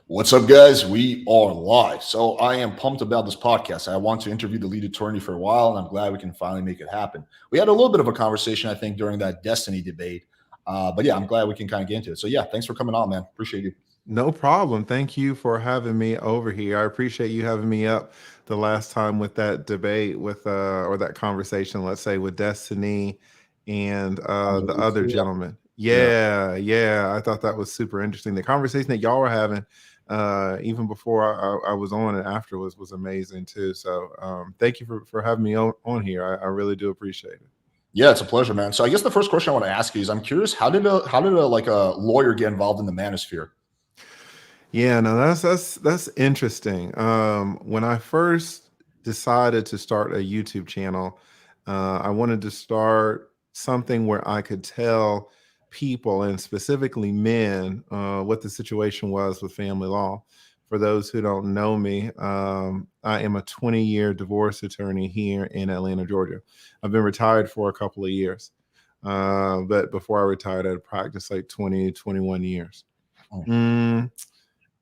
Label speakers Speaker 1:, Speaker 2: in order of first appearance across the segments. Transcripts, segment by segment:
Speaker 1: What's up, guys? We are live. So I am pumped about this podcast. I want to interview the lead attorney for a while, and I'm glad we can finally make it happen. We had a little bit of a conversation, I think, during that Destiny debate. But yeah, I'm glad we can kind of get into it. So yeah, thanks for coming on, man. Appreciate you.
Speaker 2: No problem. Thank you for having me over here. I appreciate you having me up the last time with that debate with or that conversation, let's say with Destiny and
Speaker 1: On the
Speaker 2: the
Speaker 1: lead
Speaker 2: other
Speaker 1: too, yeah.
Speaker 2: gentleman.
Speaker 1: Yeah.
Speaker 2: Yeah. I thought that was super interesting. The conversation that y'all were having even before I was on and after was amazing too. So thank you for having me on here. I really do appreciate it.
Speaker 1: Yeah, it's a pleasure, man. So I guess the first question I want to ask you is I'm curious, how did a like a lawyer get involved in the manosphere?
Speaker 2: Yeah, no, that's interesting. When I first decided to start a YouTube channel, I wanted to start something where I could tell people, and specifically men, what the situation was with family law. For those who don't know me, I am a 20-year divorce attorney here in Atlanta, Georgia. I've been retired for a couple of years, but before I retired, I had practiced like 20, 21 years.
Speaker 1: Mm.
Speaker 2: Mm,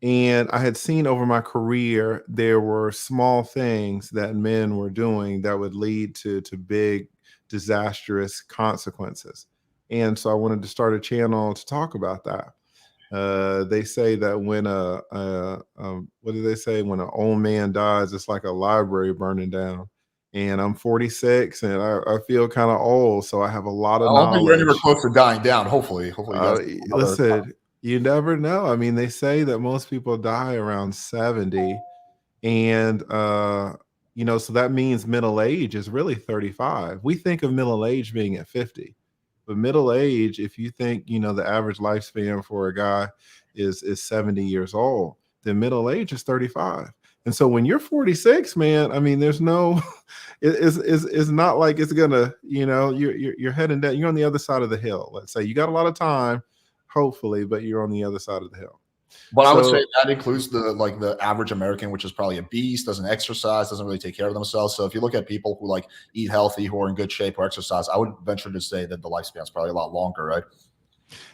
Speaker 2: and I had seen over my career, there were small things that men were doing that would lead to big, disastrous consequences. And so I wanted to start a channel to talk about that. They say that when what do they say? When an old man dies, it's like a library burning down. And I'm 46 and I feel kind of old. So I have a lot
Speaker 1: I
Speaker 2: of
Speaker 1: don't think you're anywhere
Speaker 2: knowledge.
Speaker 1: close to dying down. Hopefully, you guys have another.
Speaker 2: Listen, you never know. I mean, they say that most people die around 70, and so that means middle age is really 35. We think of middle age being at 50, but middle age, if you think the average lifespan for a guy is 70 years old, then middle age is 35. And so when you're 46, man, I mean, there's no, it's not like it's gonna, you're heading down, you're on the other side of the hill. Let's say you got a lot of time, hopefully, but you're on the other side of the hill.
Speaker 1: But I would say
Speaker 2: So
Speaker 1: that includes the average American, which is probably a beast, doesn't exercise, doesn't really take care of themselves. So if you look at people who like eat healthy, who are in good shape, or exercise, I would venture to say that the lifespan is probably a lot longer, right?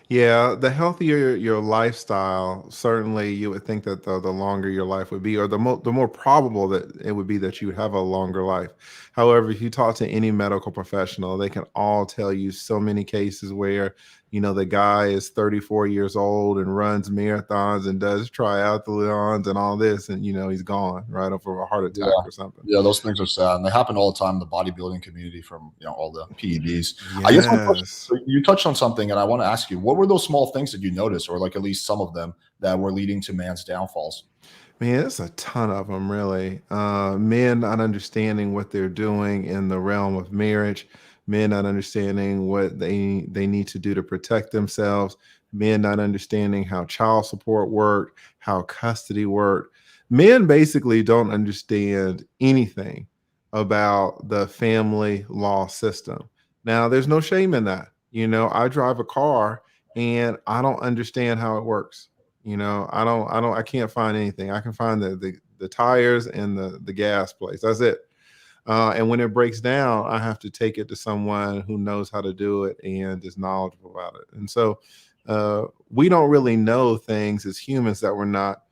Speaker 2: yeah, the healthier your lifestyle, certainly you would think that the longer your life would be, or the more probable that it would be that you would have a longer life. However, if you talk to any medical professional, they can all tell you so many cases where the guy is 34 years old and runs marathons and does triathlons and all this, and he's gone right off of a heart
Speaker 1: Yeah.
Speaker 2: attack or something.
Speaker 1: Yeah, those things are sad, and they happen all the time in the bodybuilding community from all the PEDs. I guess my question.
Speaker 2: Yes.
Speaker 1: So you touched on something, and I want to ask you, what were those small things that you noticed, or like at least some of them that were leading to man's downfalls?
Speaker 2: Man, there's a ton of them, really. Men not understanding what they're doing in the realm of marriage, men not understanding what they need to do to protect themselves, men not understanding how child support worked, how custody worked. Men basically don't understand anything about the family law system. Now, there's no shame in that. I drive a car and I don't understand how it works. I can't find anything. I can find the tires and the gas place. That's it. And when it breaks down, I have to take it to someone who knows how to do it and is knowledgeable about it. And so we don't really know things as humans that we're not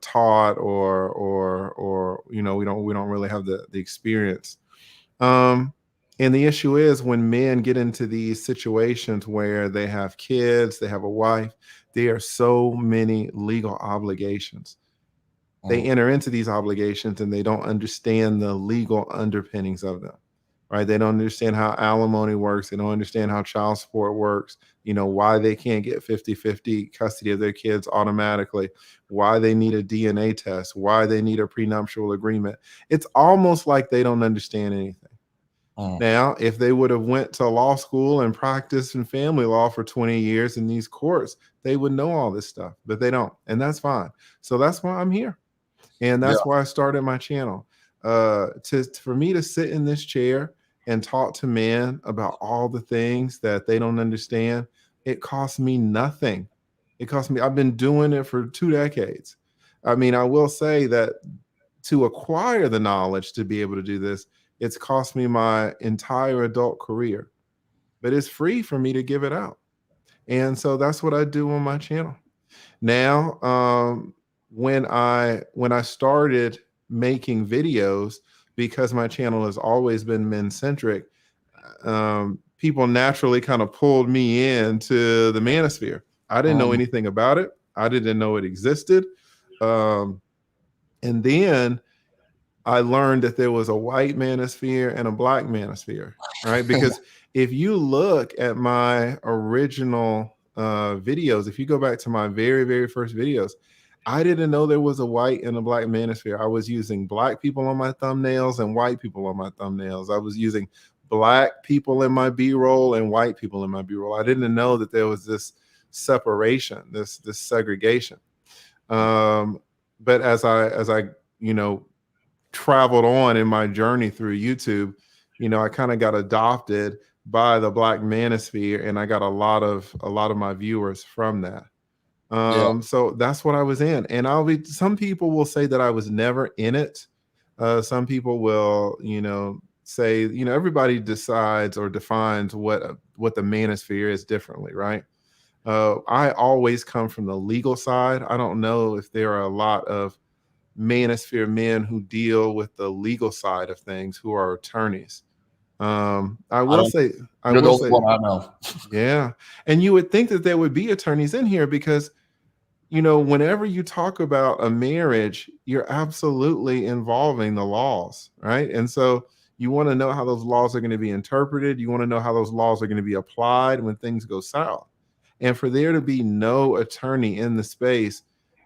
Speaker 2: taught, or we don't really have the experience. Um, and the issue is when men get into these situations where they have kids, they have a wife, there are so many legal obligations. They
Speaker 1: Mm.
Speaker 2: enter into these obligations and they don't understand the legal underpinnings of them, right? They don't understand how alimony works. They don't understand how child support works, why they can't get 50-50 custody of their kids automatically, why they need a DNA test, why they need a prenuptial agreement. It's almost like they don't understand anything.
Speaker 1: Mm.
Speaker 2: Now, if they would have went to law school and practiced in family law for 20 years in these courts, they would know all this stuff, but they don't. And that's fine. So that's why I'm here. And
Speaker 1: Yeah.
Speaker 2: that's why I started my channel. For me to sit in this chair and talk to men about all the things that they don't understand, it costs me nothing. It costs me, I've been doing it for 2 decades. I mean, I will say that to acquire the knowledge to be able to do this, it's cost me my entire adult career, but it's free for me to give it out. And so that's what I do on my channel. Now, when I started making videos, because my channel has always been men centric, people naturally kind of pulled me into the Manosphere. I didn't know anything about it. I didn't know it existed. Um, and then I learned that there was a white manosphere and a black manosphere, right? Because if you look at my original videos, if you go back to my very, very first videos, I didn't know there was a white and a black manosphere. I was using black people on my thumbnails and white people on my thumbnails. I was using black people in my B-roll and white people in my B-roll. I didn't know that there was this separation, this segregation. But as I you know traveled on in my journey through YouTube, I kind of got adopted by the Black Manosphere, and I got a lot of my viewers from that.
Speaker 1: Yeah.
Speaker 2: So that's what I was in. And some people will say that I was never in it. Some people will, say, everybody decides or defines what the manosphere is differently, right? I always come from the legal side. I don't know if there are a lot of manosphere men who deal with the legal side of things, who are attorneys. I will say,
Speaker 1: You're the only one I know.
Speaker 2: yeah. And you would think that there would be attorneys in here because, whenever you talk about a marriage, you're absolutely involving the laws, right? And so you want to know how those laws are going to be interpreted. You want to know how those laws are going to be applied when things go south. And for there to be no attorney in the space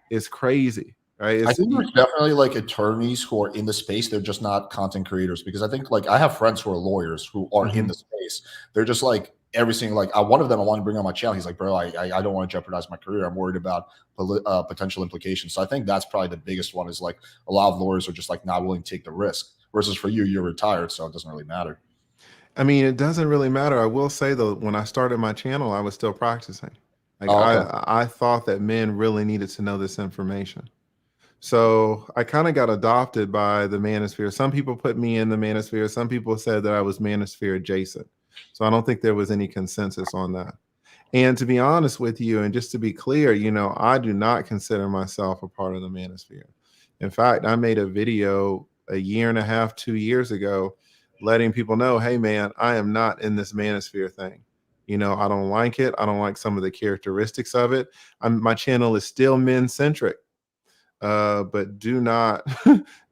Speaker 2: is crazy, right?
Speaker 1: I think there's definitely like attorneys who are in the space. They're just not content creators, because I think like I have friends who are lawyers who are in the space. They're just like everything. Like one of them I want to bring on my channel. He's like, bro, I don't want to jeopardize my career. I'm worried about potential implications. So I think that's probably the biggest one, is like a lot of lawyers are just like not willing to take the risk. Versus for you, you're retired, so it doesn't really matter.
Speaker 2: I mean, it doesn't really matter. I will say though, when I started my channel, I was still practicing. Like
Speaker 1: Oh, okay.
Speaker 2: I thought that men really needed to know this information. So I kind of got adopted by the manosphere. Some people put me in the manosphere. Some people said that I was manosphere adjacent. So I don't think there was any consensus on that. And to be honest with you, and just to be clear, I do not consider myself a part of the manosphere. In fact, I made a video a year and a half, 2 years ago, letting people know, hey man, I am not in this manosphere thing. I don't like it. I don't like some of the characteristics of it. My channel is still men centric. But do not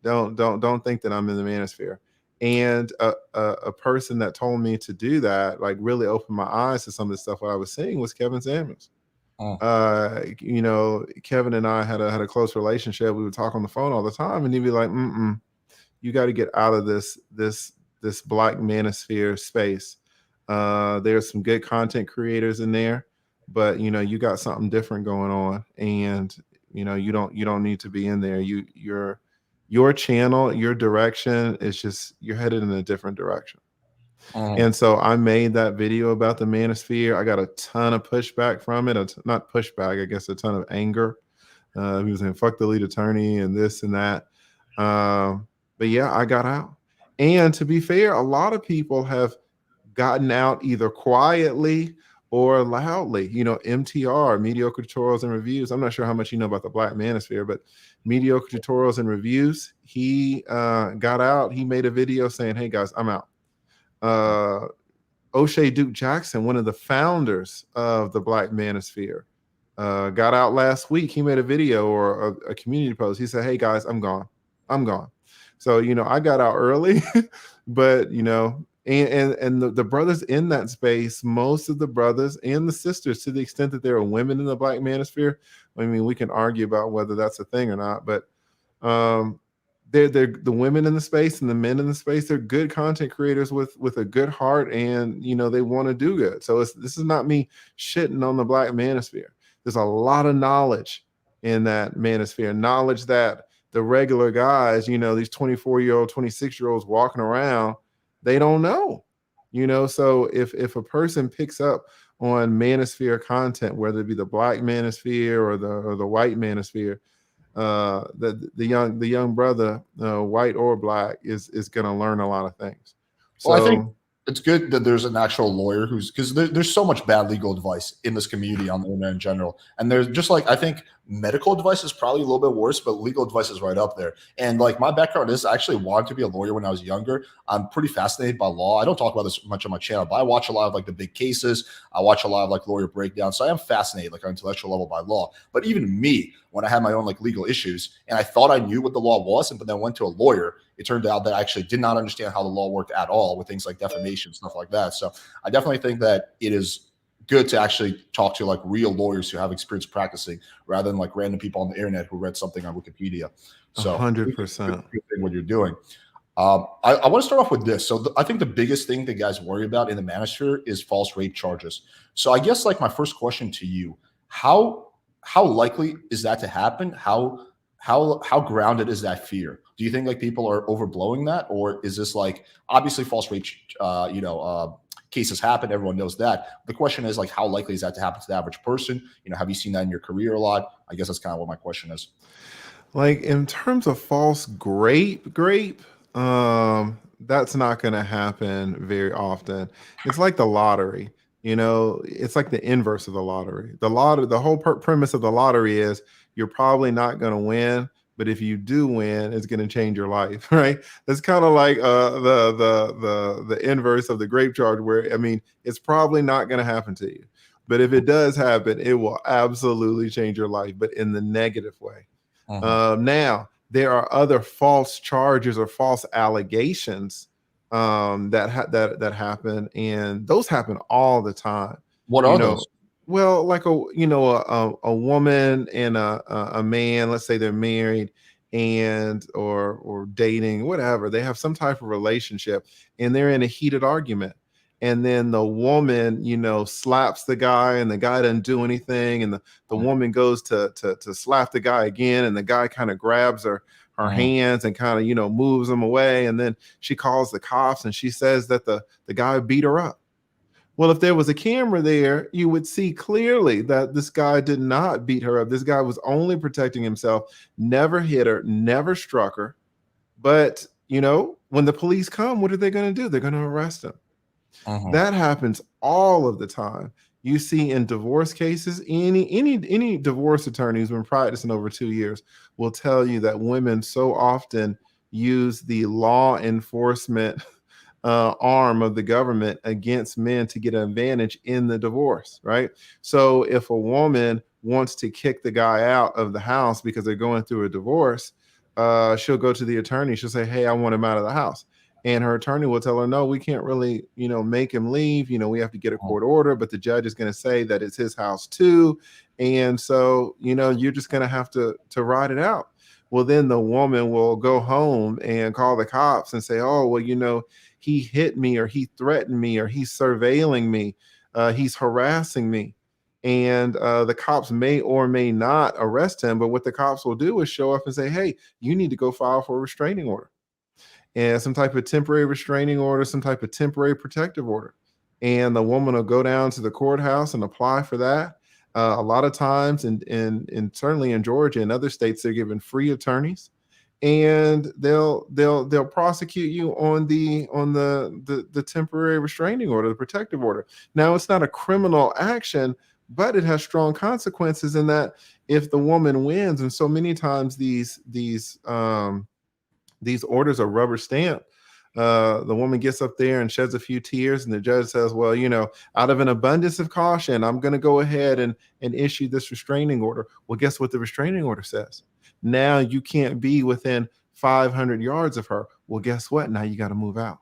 Speaker 2: don't think that I'm in the manosphere. And a person that told me to do that, like really opened my eyes to some of the stuff I was seeing, was Kevin Samuels. Kevin and I had a close relationship. We would talk on the phone all the time, and he'd be like, you got to get out of this Black manosphere space. There's some good content creators in there, but you got something different going on, and you don't need to be in there. Your channel, your direction is just, you're headed in a different direction. And so I made that video about the manosphere. I got a ton of pushback from it. Not pushback, I guess a ton of anger. He was saying, fuck the lead attorney and this and that. But yeah, I got out. And to be fair, a lot of people have gotten out either quietly or loudly. MTR, Mediocre Tutorials and Reviews. I'm not sure how much you know about the Black Manosphere, but Mediocre Tutorials and Reviews, he got out. He made a video saying, hey guys, I'm out. O'Shea Duke Jackson, one of the founders of the Black Manosphere, got out last week. He made a video or a community post. He said, hey guys, I'm gone. So, I got out early, but, and the brothers in that space, most of the brothers and the sisters, to the extent that there are women in the Black Manosphere, I mean, we can argue about whether that's a thing or not, but they're the women in the space and the men in the space, they're good content creators with a good heart, and they want to do good. So this is not me shitting on the Black Manosphere. There's a lot of knowledge in that manosphere, knowledge that the regular guys, these 24-year-old, 26-year-olds walking around, they don't know. So if a person picks up on manosphere content, whether it be the Black Manosphere or the white manosphere, the young brother, white or black, is going to learn a lot of things.
Speaker 1: Well, I think it's good that there's an actual lawyer because there's so much bad legal advice in this community on the internet in general. And there's just like, I think Medical advice is probably a little bit worse, but legal advice is right up there. And like my background is I actually wanted to be a lawyer when I was younger. I'm pretty fascinated by law. I don't talk about this much on my channel, but I watch a lot of like the big cases. I watch a lot of like lawyer breakdowns. So I am fascinated like on an intellectual level by law. But even me, when I had my own like legal issues and I thought I knew what the law was, but then went to a lawyer, it turned out that I actually did not understand how the law worked at all with things like defamation, stuff like that. So I definitely think that it is good to actually talk to like real lawyers who have experience practicing rather than like random people on the internet who read something on Wikipedia. So I think it's a good
Speaker 2: 100%.
Speaker 1: thing what you're doing. I want to start off with this. So I think the biggest thing that guys worry about in the manosphere is false rape charges. So I guess like my first question to you, how how likely is that to happen? How grounded is that fear? Do you think like people are overblowing that, or is this like obviously false rape cases happen, everyone knows that. The question is like how likely is that to happen to the average person? Have you seen that in your career a lot? I guess that's kind of what my question is.
Speaker 2: Like in terms of false grape, that's not going to happen very often. It's like the lottery, it's like the inverse of the lottery. The whole premise of the lottery is you're probably not going to win, but if you do win, it's going to change your life, right? That's kind of like the inverse of the grape charge, where I mean, it's probably not going to happen to you, but if it does happen, it will absolutely change your life, but in the negative way.
Speaker 1: Mhm.
Speaker 2: Now, there are other false charges or false allegations that happen, and those happen all the time.
Speaker 1: What
Speaker 2: You
Speaker 1: are
Speaker 2: know,
Speaker 1: those?
Speaker 2: well, like a woman and a man. Let's say they're married and or dating, whatever. They have some type of relationship, and they're in a heated argument. And then the woman, slaps the guy, and the guy doesn't do anything. And the
Speaker 1: Mhm.
Speaker 2: woman goes to slap the guy again, and the guy kind of grabs her
Speaker 1: Mhm.
Speaker 2: hands and kind of moves them away. And then she calls the cops, and she says that the guy beat her up. Well, if there was a camera there, you would see clearly that this guy did not beat her up. This guy was only protecting himself, never hit her, never struck her. But when the police come, what are they going to do? They're going to arrest him.
Speaker 1: Mhm.
Speaker 2: That happens all of the time. You see in divorce cases, any divorce attorney who's been practicing over 2 years will tell you that women so often use the law enforcement arm of the government against men to get an advantage in the divorce, right? So if a woman wants to kick the guy out of the house because they're going through a divorce, she'll go to the attorney. She'll say, "Hey, I want him out of the house." And her attorney will tell her, "No, we can't really, make him leave. We have to get a
Speaker 1: Mhm.
Speaker 2: court order, but the judge is going to say that it's his house too. And so, you're just going to have to ride it out." Well, then the woman will go home and call the cops and say, "Oh, well, he hit me, or he threatened me, or he's surveilling me, he's harassing me." And the cops may or may not arrest him, but what the cops will do is show up and say, "Hey, you need to go file for a restraining order, and some type of temporary restraining order, some type of temporary protective order." And the woman will go down to the courthouse and apply for that. A lot of times, and certainly in Georgia and other states, they're given free attorneys, and they'll prosecute you on the temporary restraining order, the protective order. Now, it's not a criminal action, but it has strong consequences in that if the woman wins, and so many times these orders are rubber stamped. The woman gets up there and sheds a few tears, and the judge says, "Well, out of an abundance of caution, I'm going to go ahead and issue this restraining order." Well, guess what the restraining order says? Now you can't be within 500 yards of her. Well, guess what? Now you got to move out.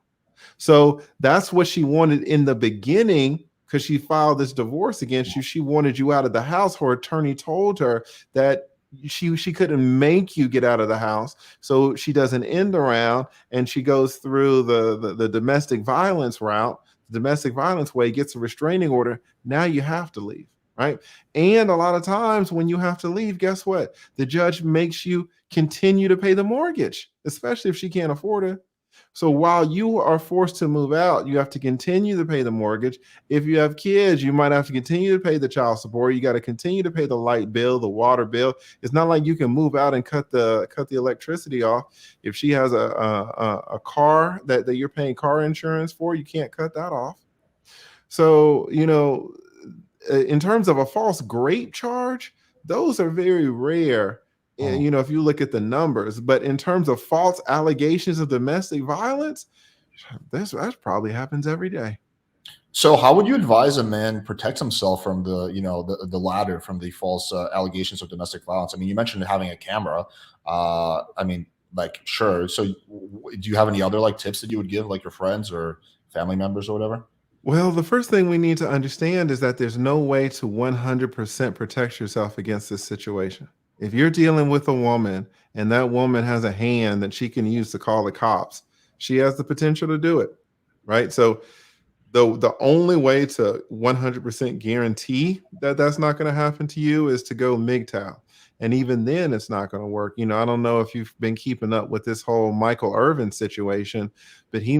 Speaker 2: So that's what she wanted in the beginning, because she filed this divorce against you. She wanted you out of the house. Her attorney told her that she couldn't make you get out of the house. So she does an end around, and she goes through the domestic violence route, the domestic violence way, gets a restraining order. Now you have to leave. Right. And a lot of times when you have to leave, guess what? The judge makes you continue to pay the mortgage, especially if she can't afford it. So while you are forced to move out, you have to continue to pay the mortgage. If you have kids, you might have to continue to pay the child support. You got to continue to pay the light bill, the water bill. It's not like you can move out and cut the electricity off. If she has a car that you're paying car insurance for, you can't cut that off. So, in terms of a false grape charge, those are very rare.
Speaker 1: Mhm.
Speaker 2: You know, if you look at the numbers, but in terms of false allegations of domestic violence, that probably happens every day.
Speaker 1: So, how would you advise a man protect himself from the latter, from the false allegations of domestic violence? I mean, you mentioned having a camera. I mean, like, sure. So, do you have any other like tips that you would give, like your friends or family members or whatever?
Speaker 2: Well, the first thing we need to understand is that there's no way to 100% protect yourself against this situation. If you're dealing with a woman and that woman has a hand that she can use to call the cops, she has the potential to do it, right? So the only way to 100% guarantee that that's not going to happen to you is to go MGTOW. And even then, it's not going to work. You know, I don't know if you've been keeping up with this whole Michael Irvin situation, but he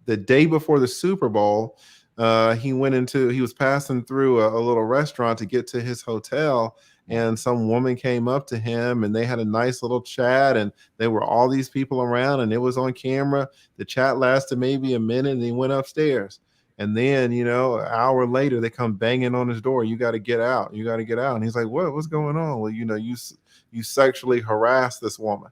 Speaker 2: the day before the Super Bowl, he was passing through a little restaurant to get to his hotel, and some woman came up to him, and they had a nice little chat, and there were all these people around, and it was on camera. The chat lasted maybe a minute, and he went upstairs. And then, an hour later, they come banging on his door. You got to get out. You got to get out. And he's like, "What? What's going on?" Well, you sexually harassed this woman,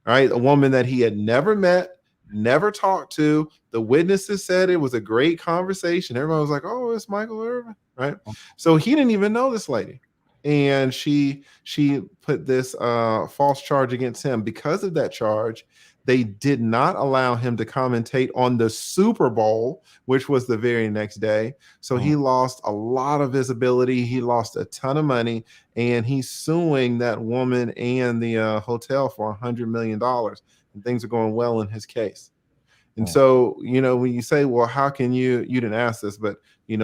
Speaker 2: right? A woman that he had never met, never talked to. The witnesses said it was a great conversation. Everyone was like, "Oh, it's Michael Irvin," right? So he didn't even know this lady, and she put this false charge against him. Because of that charge, they did not allow him to commentate on the Super Bowl, which was the very next day. So he lost a lot of visibility. He lost a ton of money, and he's suing that woman and the hotel for $100 million. And things are going well in his case. And
Speaker 1: Mhm.
Speaker 2: so, when you say, well, how can you didn't ask this, but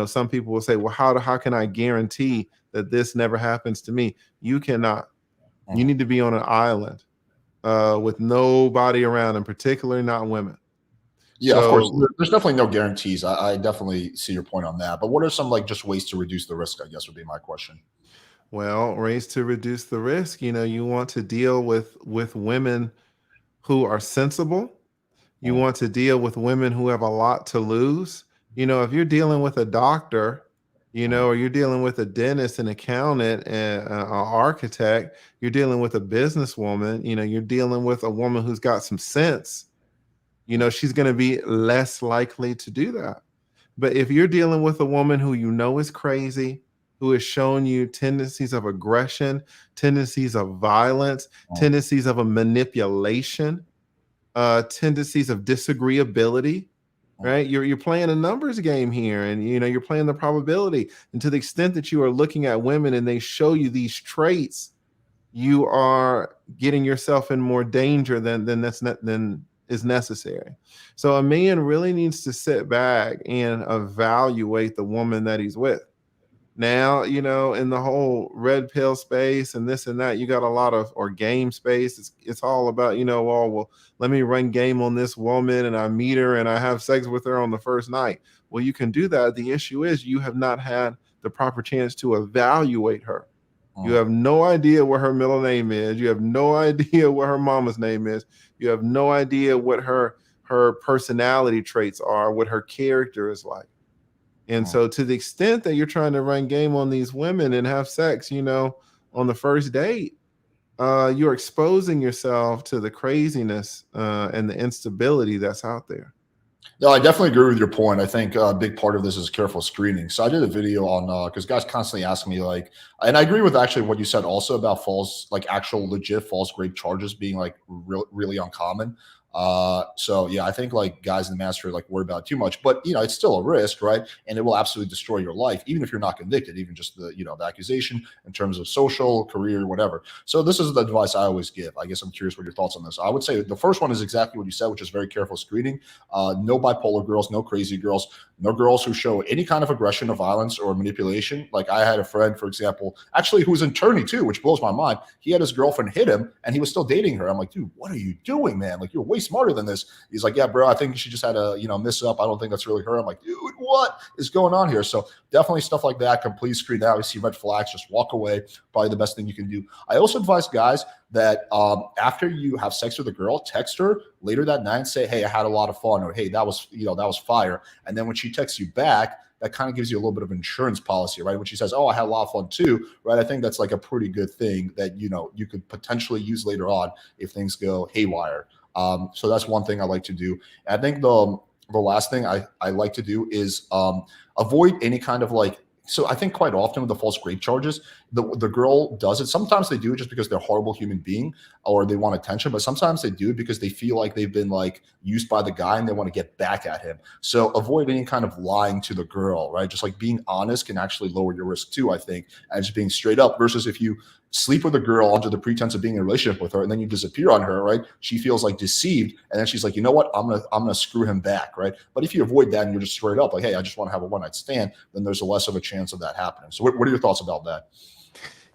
Speaker 2: some people will say, well, how can I guarantee that this never happens to me? You cannot. You
Speaker 1: Mhm.
Speaker 2: need to be on an island with nobody around, and particularly not women.
Speaker 1: Yeah, of course.
Speaker 2: So,
Speaker 1: There's definitely no guarantees. I definitely see your point on that. But what are some like just ways to reduce the risk? I guess would be my question.
Speaker 2: well, ways to reduce the risk, you want to deal with women who are sensible. You
Speaker 1: Mhm.
Speaker 2: want to deal with women who have a lot to lose. If you're dealing with a doctor,
Speaker 1: Mhm.
Speaker 2: or you're dealing with a dentist, an accountant, and an architect, you're dealing with a businesswoman, you're dealing with a woman who's got some sense, she's going to be less likely to do that. But if you're dealing with a woman who is crazy, who has shown you tendencies of aggression, tendencies of violence,
Speaker 1: Mhm.
Speaker 2: tendencies of a manipulation, tendencies of disagreeability,
Speaker 1: Mhm.
Speaker 2: right? You're playing a numbers game here, and you're playing the probability. And to the extent that you are looking at women and they show you these traits, you are getting yourself in more danger than is necessary. So a man really needs to sit back and evaluate the woman that he's with. Now, in the whole red pill space and this and that, you got a lot of, or game space. It's all about, oh, well, let me run game on this woman and I meet her and I have sex with her on the first night. Well, you can do that. The issue is you have not had the proper chance to evaluate her. You
Speaker 1: Mhm.
Speaker 2: have no idea what her middle name is. You have no idea what her mama's name is. You have no idea what her personality traits are, what her character is like. And
Speaker 1: Mhm.
Speaker 2: so, to the extent that you're trying to run game on these women and have sex, on the first date, you're exposing yourself to the craziness and the instability that's out there.
Speaker 1: No, I definitely agree with your point. I think a big part of this is careful screening. So I did a video on because guys constantly ask me like, and I agree with actually what you said also about false, like actual legit false rape charges being like really uncommon. So yeah, I think like guys in the Manosphere like worry about it too much, but it's still a risk, right? And it will absolutely destroy your life, even if you're not convicted, even just the accusation in terms of social, career, whatever. So this is the advice I always give. I guess I'm curious what your thoughts on this. I would say the first one is exactly what you said, which is very careful screening. No bipolar girls, no crazy girls, no girls who show any kind of aggression or violence or manipulation. Like I had a friend, for example, actually who was an attorney too, which blows my mind. He had his girlfriend hit him and he was still dating her. I'm like, dude, what are you doing, man? Like you're way smarter than this. He's like, yeah, bro, I think she just had a miss up. I don't think that's really her. I'm like, dude, what is going on here? So definitely stuff like that. Complete screen out. You see red flags, just walk away. Probably the best thing you can do. I also advise guys that after you have sex with a girl, text her later that night and say, hey, I had a lot of fun, or hey, that was fire. And then when she texts you back, that kind of gives you a little bit of insurance policy, right? When she says, oh, I had a lot of fun too, right? I think that's like a pretty good thing that, you could potentially use later on if things go haywire. So that's one thing I like to do. And I think the last thing I like to do is avoid any kind of like, so I think quite often with the false rape charges, the girl does it. Sometimes they do it just because they're a horrible human being or they want attention, but sometimes they do it because they feel like they've been like used by the guy and they want to get back at him. So avoid any kind of lying to the girl, right? Just like being honest can actually lower your risk too, I think, and just being straight up versus if you sleep with a girl under the pretense of being in a relationship with her and then you disappear on her, right? She feels like deceived and then she's like, you know what, I'm gonna screw him back, right? But if you avoid that and you're just straight up like, hey, I just want to have a one night stand, then there's a less of a chance of that happening. So what are your thoughts about that?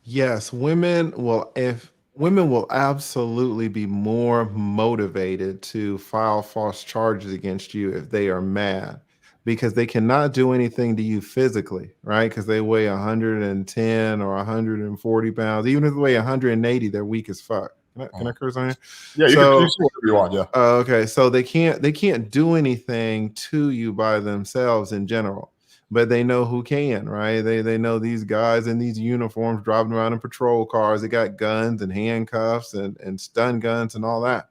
Speaker 2: Yes, women will absolutely be more motivated to file false charges against you if they are mad because they cannot do anything to you physically, right? Because they weigh 110 or 140 pounds. Even if they weigh 180, they're weak as fuck. Can I curse on here?
Speaker 1: Yeah, you can say whatever you want. Yeah.
Speaker 2: Okay, so they can't do anything to you by themselves in general, but they know who can, right? They know these guys in these uniforms driving around in patrol cars. They got guns and handcuffs and stun guns and all that.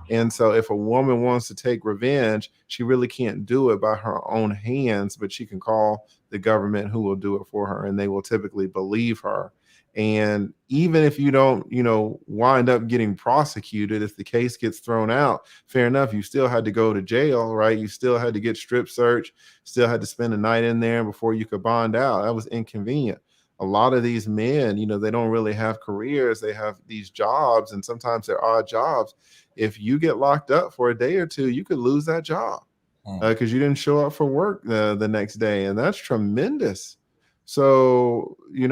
Speaker 2: And so if a woman wants to take revenge, she really can't do it by her own hands, but she can call the government who will do it for her, and they will typically believe her. And even if you don't, wind up getting prosecuted, if the case gets thrown out, fair enough, you still had to go to jail, right? You still had to get strip searched, still had to spend a night in there before you could bond out. That was inconvenient. A lot of these men, they don't really have careers. They have these jobs, and sometimes they're odd jobs. If you get locked up for a day or two, you could lose that job because you didn't show up for work the next day. And that's tremendous. So, you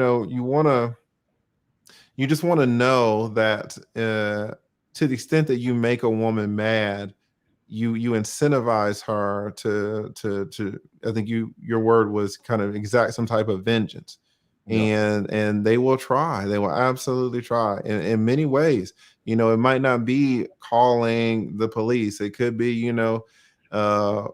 Speaker 2: just want to know that to the extent that you make a woman mad, you incentivize her to I think your word was kind of exact some type of vengeance.
Speaker 1: Yeah.
Speaker 2: And they will absolutely try in many ways. It might not be calling the police. It could be, uh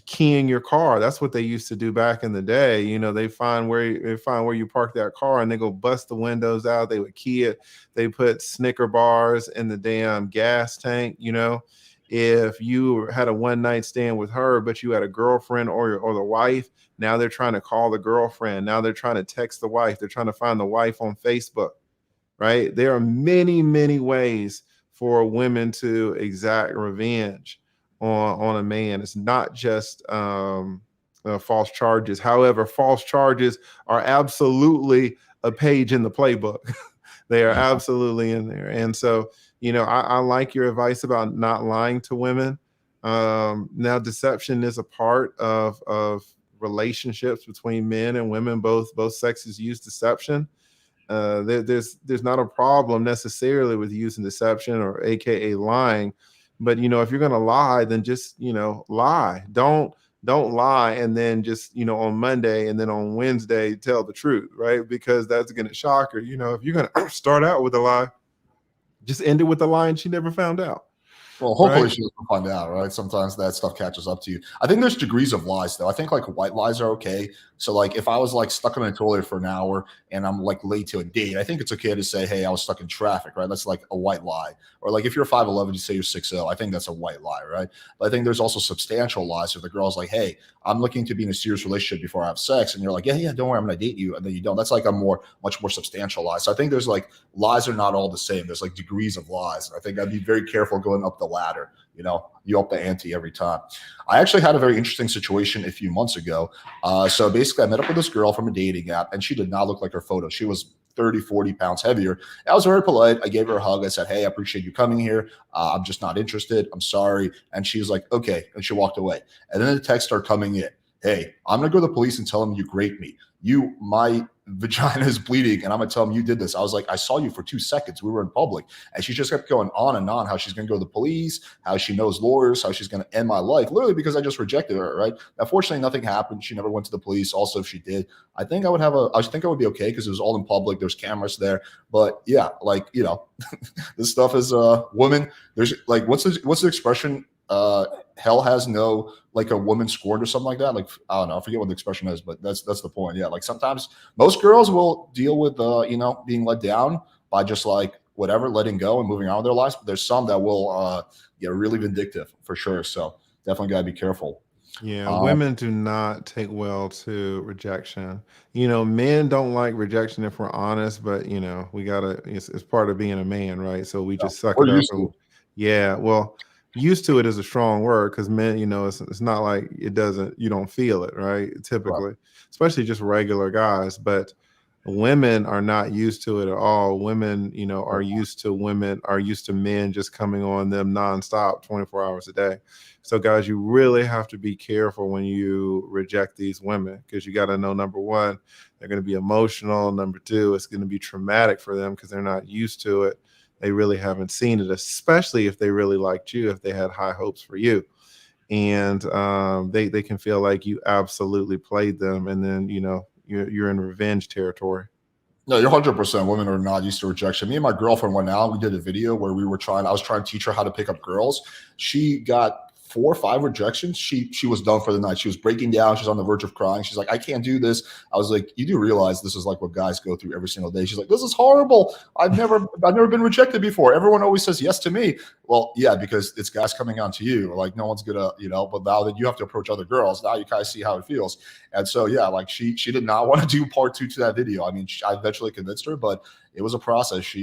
Speaker 2: keying your car. That's what they used to do back in the day. They find where you park that car and they go bust the windows out. They would key it. They put Snicker bars in the damn gas tank. If you had a one night stand with her, but you had a girlfriend or the wife, now they're trying to call the girlfriend. Now they're trying to text the wife. They're trying to find the wife on Facebook, right? There are many, many ways for women to exact revenge on a man. It's not just false charges. However, false charges are absolutely a page in the playbook. They are absolutely in there. And so, I like your advice about not lying to women. Now, deception is a part of relationships between men and women. Both sexes use deception. There's not a problem necessarily with using deception or AKA lying. But if you're gonna lie, then just lie. Don't lie and then just on Monday and then on Wednesday tell the truth, right? Because that's gonna shock her. If you're gonna start out with a lie, just end it with a lie and she never found out.
Speaker 1: Well, hopefully
Speaker 2: Right?
Speaker 1: she doesn't find out, right? Sometimes that stuff catches up to you. I think there's degrees of lies, though. I think like white lies are okay. So like if I was like stuck in a toilet for an hour and I'm like late to a date, I think it's okay to say, hey, I was stuck in traffic, right? That's like a white lie. Or like if you're 5'11", you say you're 6'0". I think that's a white lie, right? But I think there's also substantial lies. If the girl's like, hey, I'm looking to be in a serious relationship before I have sex, and you're like, yeah, don't worry, I'm gonna date you, and then you don't. That's like a much more substantial lie. So I think there's like lies are not all the same. There's like degrees of lies. And I think I'd be very careful going up the ladder. You up the ante every time. I actually had a very interesting situation a few months ago. So basically, I met up with this girl from a dating app, and she did not look like her photo. She was 30, 40 pounds heavier. I was very polite. I gave her a hug. I said, hey, I appreciate you coming here. I'm just not interested. I'm sorry. And she was like, okay. And she walked away. And then the texts start coming in. Hey, I'm going to go to the police and tell them you raped me. My vagina is bleeding, and I'm going to tell them you did this. I was like, I saw you for 2 seconds. We were in public. And she just kept going on and on how she's going to go to the police, how she knows lawyers, how she's going to end my life, literally because I just rejected her, right? Now, fortunately, nothing happened. She never went to the police. Also, if she did, I think I would be okay because it was all in public. There's cameras there. But yeah, this stuff is women. There's like, what's the expression? hell has no, like, a woman scorned or something like that. Like, I don't know, I forget what the expression is, but that's the point. Yeah, like sometimes most girls will deal with being let down by just like whatever, letting go and moving on with their lives. But there's some that will get really vindictive for sure. So definitely gotta be careful.
Speaker 2: Yeah,
Speaker 1: Um,
Speaker 2: women do not take well to rejection. Men don't like rejection if we're honest, but we gotta. It's part of being a man, right? So we
Speaker 1: yeah,
Speaker 2: just suck
Speaker 1: we're
Speaker 2: it up,
Speaker 1: used to
Speaker 2: and
Speaker 1: it.
Speaker 2: yeah. Well, used to it is a strong word because men, it's not like it doesn't. You don't feel it, right?
Speaker 1: Right.
Speaker 2: Typically, especially just regular guys, but women are not used to it at all. Women, are used to men just coming on them nonstop, 24 hours a day. So, guys, you really have to be careful when you reject these women because you got to know number one, they're going to be emotional. Number two, it's going to be traumatic for them because they're not used to it. They really haven't seen it, especially if they really liked you, if they had high hopes for you. And they can feel like you absolutely played them. And then, you're in revenge territory.
Speaker 1: No, you're 100%. Women are not used to rejection. Me and my girlfriend went out. We did a video where I was trying to teach her how to pick up girls. She got 4 or 5 rejections. She was done for the night. She was breaking down. She's on the verge of crying. She's like, I can't do this. I was like, you do realize this is like what guys go through every single day. She's like, this is horrible. I've never been rejected before. Everyone always says yes to me. Well, yeah, because it's guys coming on to you. Like no one's gonna, but now that you have to approach other girls, now you kind of see how it feels. And so, yeah, like she did not want to do part two to that video. I mean, I eventually convinced her, but it was a process.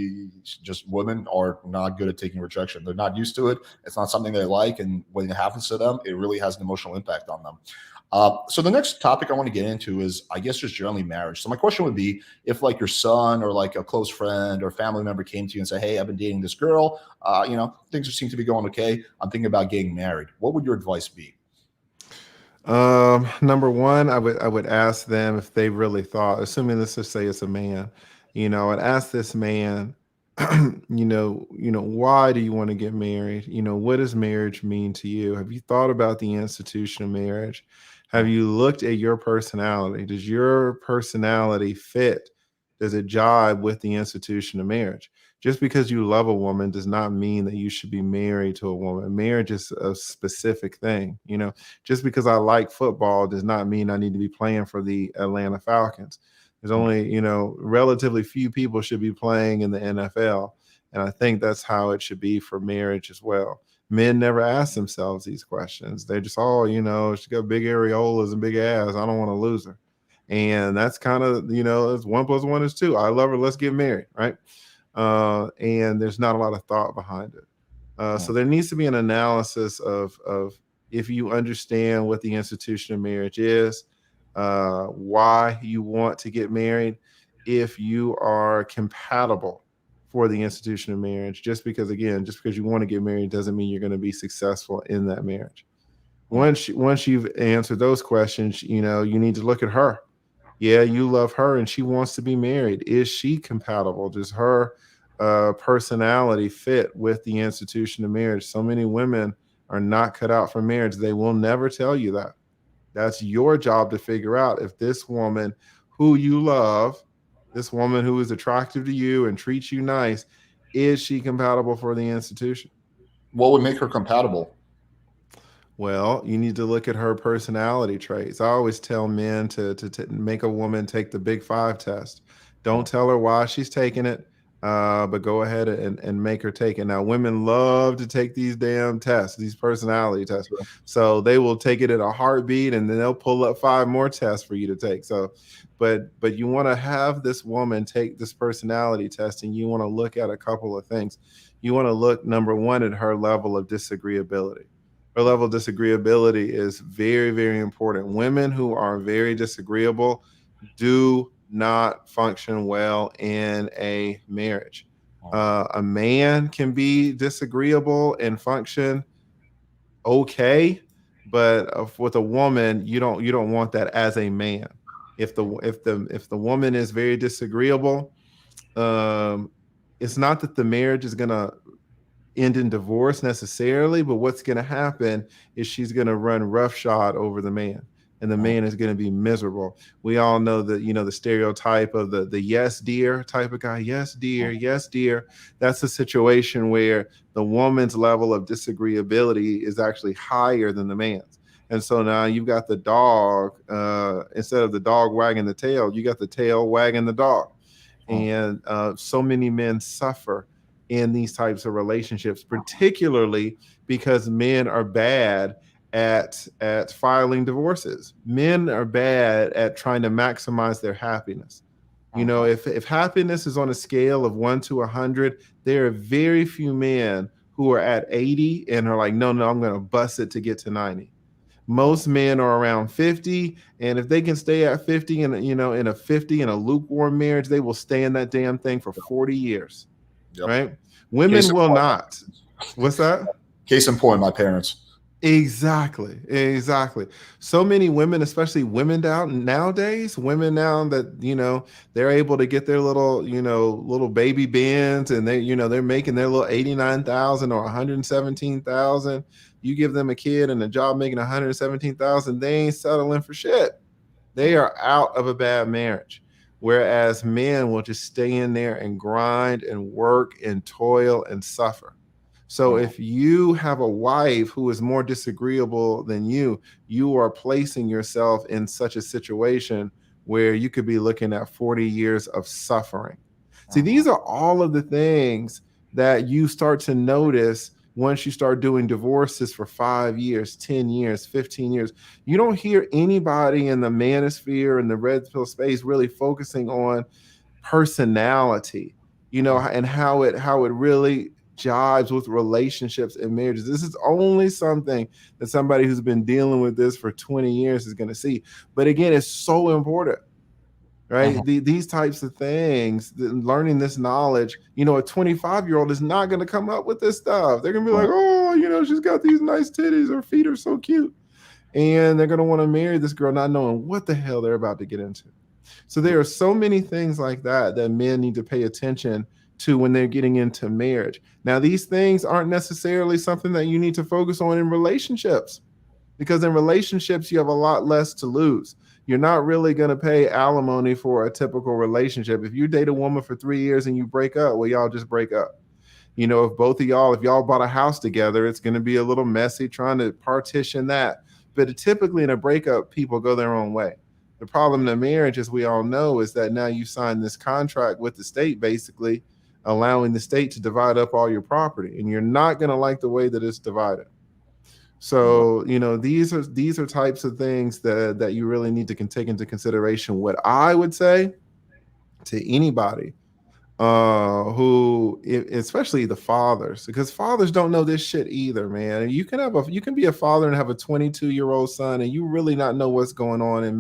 Speaker 1: Women are not good at taking rejection. They're not used to it. It's not something they like. And when it happens to them, it really has an emotional impact on them. So the next topic I want to get into is, I guess, just generally marriage. So my question would be, if like your son or like a close friend or family member came to you and said, hey, I've been dating this girl, things seem to be going okay. I'm thinking about getting married. What would your advice be?
Speaker 2: Number one, I would ask them if they really thought, assuming let's just say it's a man, I'd ask this man, why do you want to get married? What does marriage mean to you? Have you thought about the institution of marriage? Have
Speaker 1: Mm,
Speaker 2: you looked at your personality? Does your personality fit? Does it jibe with the institution of marriage? Just because you love a woman does not mean that you should be married to a woman. Marriage is a specific thing. Just because I like football does not mean I need to be playing for the Atlanta Falcons. There's
Speaker 1: mm.
Speaker 2: only, relatively few people should be playing in the NFL. And I think that's how it should be for marriage as well. Men never ask themselves these questions. They just, oh, she got big areolas and big ass. I don't want to lose her. And that's kind of, it's 1 + 1 is 2. I love her. Let's get married. Right. And there's not a lot of thought behind it. So
Speaker 1: Mm.
Speaker 2: there needs to be an analysis of if you understand what the institution of marriage is, why you want to get married, if you are compatible for the institution of marriage. Just because you want to get married doesn't mean you're going to be successful in that marriage.
Speaker 1: Mm.
Speaker 2: Once you've answered those questions, you need to look at her. Yeah, you love her and she wants to be married. Is she compatible? Does her personality fit with the institution of marriage? So many women are not cut out for marriage. They will never tell you that. That's your job to figure out if this woman who you love, this woman who is attractive to you and treats you nice, is she compatible for the institution?
Speaker 1: What would make her compatible?
Speaker 2: Well, you need to look at her personality traits. I always tell men to make a woman take the Big Five test. Don't
Speaker 1: Mm.
Speaker 2: tell her why she's taking it, but go ahead and make her take it. Now, women love to take these damn tests, these personality tests.
Speaker 1: Sure.
Speaker 2: So they will take it at a heartbeat, and then they'll pull up 5 more tests for you to take. So, but you want to have this woman take this personality test, and you want to look at a couple of things. You want to look, number one, at her level of disagreeability. Her level of disagreeability is very, very important. Women who are very disagreeable do not function well in a marriage.
Speaker 1: Mm.
Speaker 2: A man can be disagreeable and function okay, but with a woman, you don't want that as a man. If the woman is very disagreeable, um, it's not that the marriage is gonna end in divorce necessarily, but what's going to happen is she's going to run roughshod over the man. and the man is going to be miserable. We all know that, the stereotype of the yes dear type of guy. Yes dear, yes dear. That's a situation where the woman's level of disagreeability is actually higher than the man's. And so now you've got the dog, instead of the dog wagging the tail, you got the tail wagging the dog. And so many men suffer in these types of relationships, particularly because men are bad at filing divorces. Men are bad at trying to maximize their happiness. If happiness is on a scale of 1 to 100, there are very few men who are at 80 and are like, no, I'm going to bust it to get to 90. Most men are around 50, and if they can stay at 50 and in a 50 in a lukewarm marriage, they will stay in that damn thing for 40 years.
Speaker 1: Yep.
Speaker 2: Right? Women will not. What's that?
Speaker 1: Case in point, my parents.
Speaker 2: Exactly. So many women, especially women nowadays, women now that they're able to get their little baby bands, and they're making their little 89,000 or 117,000. You give them a kid and a job making 117,000, they ain't settling for shit. They are out of a bad marriage. Whereas men will just stay in there and grind and work and toil and suffer. So if you have a wife who is more disagreeable than you are placing yourself in such a situation where you could be looking at 40 years of suffering. See, these are all of the things that you start to notice once you start doing divorces for 5 years, 10 years, 15 years. You don't hear anybody in the manosphere and the red pill space really focusing on personality, and how it really jives with relationships and marriages. This is only something that somebody who's been dealing with this for 20 years is going to see. But again, it's so important, right? These types of things, learning this knowledge, a 25-year-old is not going to come up with this stuff. They're going to be like, oh, she's got these nice titties. Her feet are so cute. And they're going to want to marry this girl not knowing what the hell they're about to get into. So there are so many things like that men need to pay attention to when they're getting into marriage. Now, these things aren't necessarily something that you need to focus on in relationships, because in relationships, you have a lot less to lose. You're not really going to pay alimony for a typical relationship. If you date a woman for 3 years and you break up, well, y'all just break up. If both of y'all bought a house together, it's going to be a little messy trying to partition that. But typically in a breakup, people go their own way. The problem in a marriage, as we all know, is that now you sign this contract with the state, basically allowing the state to divide up all your property, and you're not going to like the way that it's divided. So, these are types of things that you really need to take into consideration. What I would say to anybody who, especially the fathers, because fathers don't know this shit either, man. You can be a father and have a 22-year-old son, and you really not know what's going on in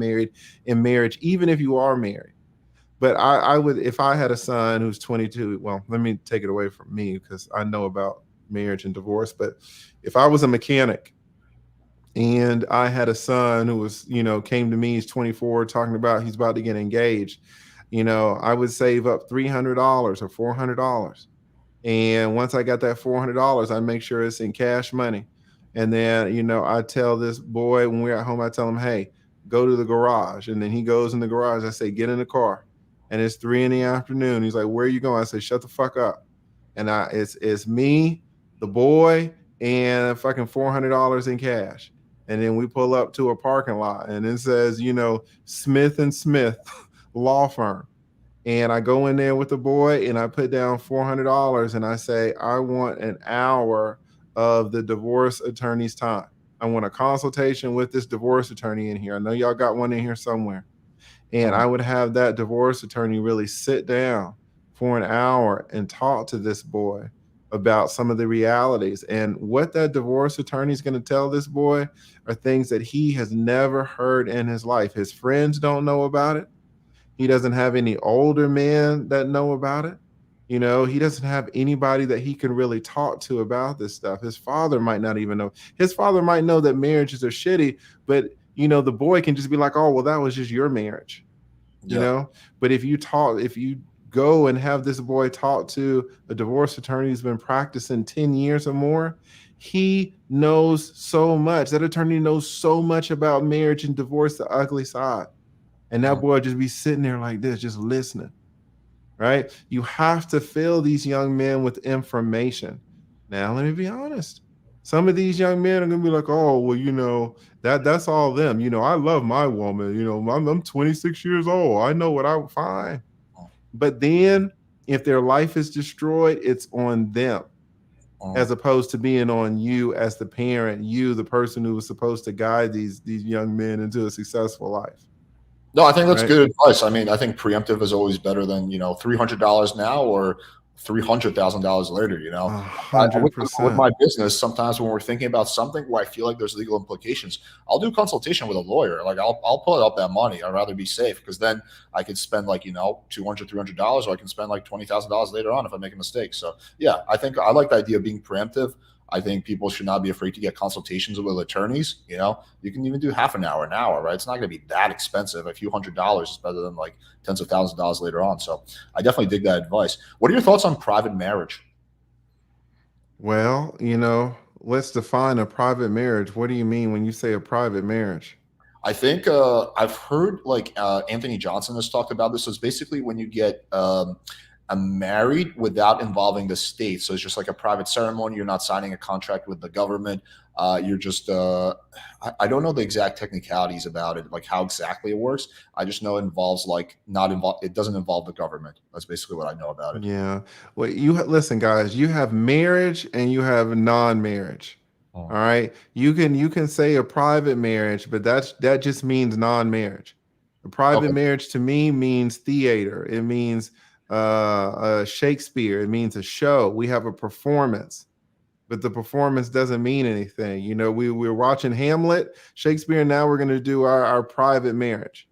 Speaker 2: marriage, even if you are married. But I would, if I had a son who's 22, well, let me take it away from me because I know about marriage and divorce. But if I was a mechanic and I had a son who was, came to me, he's 24, talking about he's about to get engaged, I would save up $300 or $400. And once I got that $400, I make sure it's in cash money. And then, I tell this boy when we're at home, I tell him, hey, go to the garage. And then he goes in the garage. I say, get in the car. And it's 3 p.m. He's like, where are you going? I say, shut the fuck up. And it's me, the boy, and fucking $400 in cash. And then we pull up to a parking lot and it says, Smith and Smith law firm. And I go in there with the boy and I put down $400 and I say, I want an hour of the divorce attorney's time. I want a consultation with this divorce attorney in here. I know y'all got one in here somewhere. And I would have that divorce attorney really sit down for an hour and talk to this boy about some of the realities. And what that divorce attorney is going to tell this boy are things that he has never heard in his life. His friends don't know about it. He doesn't have any older men that know about it. He doesn't have anybody that he can really talk to about this stuff. His father might not even know. His father might know that marriages are shitty, but the boy can just be like, oh, well, that was just your marriage, But if you go and have this boy talk to a divorce attorney who's been practicing 10 years or more, He knows so much. That attorney knows so much about marriage and divorce, the ugly side. And that boy just be sitting there like this, just listening, right? You have to fill these young men with information. Now, let me be honest. Some of these young men are gonna be like, "Oh, well, that's all them. I love my woman. I'm 26 years old. I know what I find." But then, if their life is destroyed, it's on them, as opposed to being on you as the parent, you, the person who was supposed to guide these young men into a successful life.
Speaker 1: No, I think that's
Speaker 2: Right?
Speaker 1: good advice. I mean, I think preemptive is always better than $300 now or $300,000 later.
Speaker 2: A
Speaker 1: With,
Speaker 2: hundred
Speaker 1: with
Speaker 2: percent.
Speaker 1: my business, sometimes when we're thinking about something where I feel like there's legal implications, I'll do consultation with a lawyer. Like I'll put up that money. I'd rather be safe because then I could spend like $200, $300, or I can spend like $20,000 later on if I make a mistake. So yeah, I think I like the idea of being preemptive. I think people should not be afraid to get consultations with attorneys. You can even do half an hour, right? It's not going to be that expensive. A few $100s is better than like tens of thousands of dollars later on. So I definitely dig that advice. What are your thoughts on private marriage?
Speaker 2: Well, let's define a private marriage. What do you mean when you say a private marriage?
Speaker 1: I think I've heard like Anthony Johnson has talked about this. So it's basically when you get married without involving the state. So it's just like a private ceremony. You're not signing a contract with the government. You're just I don't know the exact technicalities about it, like how exactly it works. I just know it involves like not involve. It doesn't involve the government. That's basically what I know about it.
Speaker 2: Yeah. Well, listen, guys. You have marriage and you have non-marriage. All
Speaker 1: Oh,
Speaker 2: right. You can say a private marriage, but that just means non-marriage. A private
Speaker 1: okay.
Speaker 2: marriage to me means theater. It means Shakespeare. It means a show. We have a performance, but the performance doesn't mean anything. We're watching Hamlet, Shakespeare. Now we're going to do our private marriage.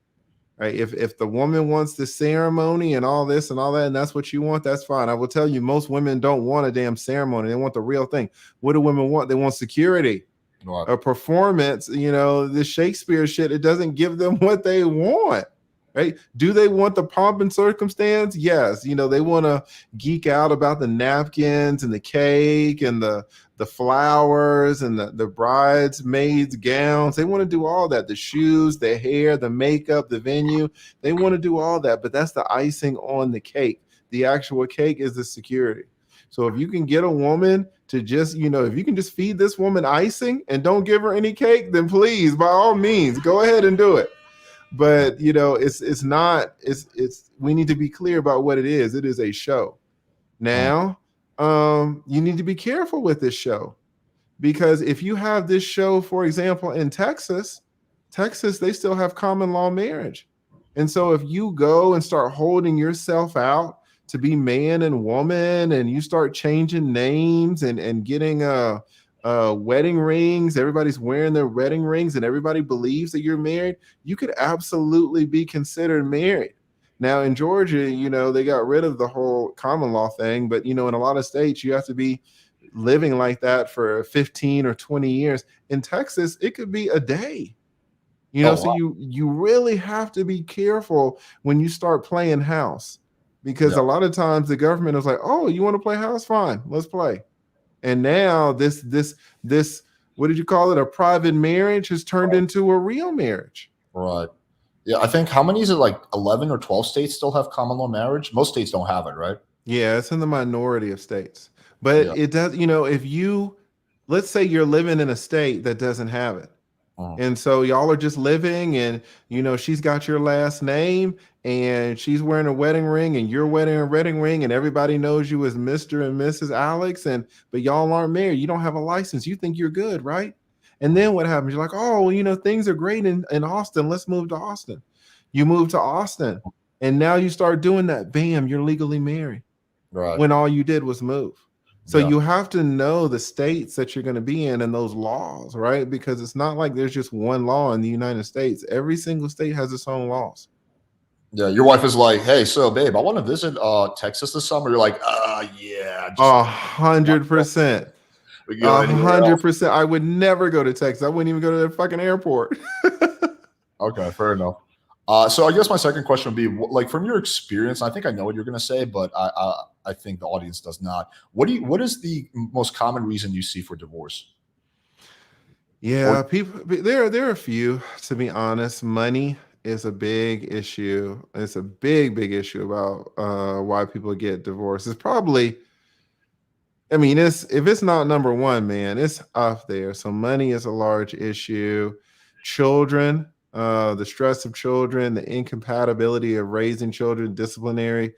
Speaker 2: Right? If the woman wants the ceremony and all this and all that, and that's what you want, that's fine. I will tell you, most women don't want a damn ceremony. They want the real thing. What do women want? They want security,
Speaker 1: Right.
Speaker 2: a performance. The Shakespeare shit, it doesn't give them what they want. Right? Do they want the pomp and circumstance? Yes. They want to geek out about the napkins and the cake and the flowers and the bridesmaids gowns. They want to do all that. The shoes, the hair, the makeup, the venue. They want to do all that, but that's the icing on the cake. The actual cake is the security. So if you can get a woman to just, if you can just feed this woman icing and don't give her any cake, then please, by all means, go ahead and do it. But it's not. It's we need to be clear about what it is. It is a show. Now, you need to be careful with this show, because if you have this show, for example, in Texas, they still have common law marriage. And so if you go and start holding yourself out to be man and woman, and you start changing names and getting wedding rings, everybody's wearing their wedding rings and everybody believes that you're married, you could absolutely be considered married. Now in Georgia, they got rid of the whole common law thing, but in a lot of states, you have to be living like that for 15 or 20 years. In Texas, it could be a day.
Speaker 1: Oh,
Speaker 2: So
Speaker 1: wow.
Speaker 2: you really have to be careful when you start playing house, because
Speaker 1: Yeah.
Speaker 2: a lot of times the government is like, "Oh, you want to play house? Fine, let's play." And now this what did you call it? A private marriage has turned into a real marriage.
Speaker 1: Right. Yeah. I think how many is it? Like 11 or 12 states still have common law marriage. Most states don't have it, right?
Speaker 2: Yeah, it's in the minority of states. But
Speaker 1: Yeah.
Speaker 2: it does, if you, let's say you're living in a state that doesn't have it.
Speaker 1: Mhm.
Speaker 2: And so y'all are just living, and she's got your last name, and she's wearing a wedding ring, and you're wearing a wedding ring, and everybody knows you as Mr. and Mrs. Alex, but y'all aren't married. You don't have a license. You think you're good, right? And then what happens? You're like, "Oh, well, things are great in Austin. Let's move to Austin." You move to Austin, and now you start doing that. Bam, you're legally married
Speaker 1: Right.
Speaker 2: when all you did was move. So
Speaker 1: Yeah.
Speaker 2: you have to know the states that you're going to be in and those laws, right? Because it's not like there's just one law in the United States. Every single state has its own laws.
Speaker 1: Yeah. Your wife is like, hey, so babe, I want to visit Texas this summer. You're like, yeah, just
Speaker 2: 100%.
Speaker 1: we go
Speaker 2: A
Speaker 1: anywhere
Speaker 2: hundred
Speaker 1: else.
Speaker 2: percent. I would never go to Texas. I wouldn't even go to the fucking airport.
Speaker 1: Okay, fair enough. So I guess my second question would be, like, from your experience, I think I know what you're going to say, but I think the audience does not. What is the most common reason you see for divorce? Or
Speaker 2: Yeah, people there are a few, to be honest. Money is a big issue. It's a big issue about why people get divorced. It's probably, I mean, it's if it's not number one, man, it's up there. So money is a large issue. Children, the stress of children, the incompatibility of raising children, disciplinary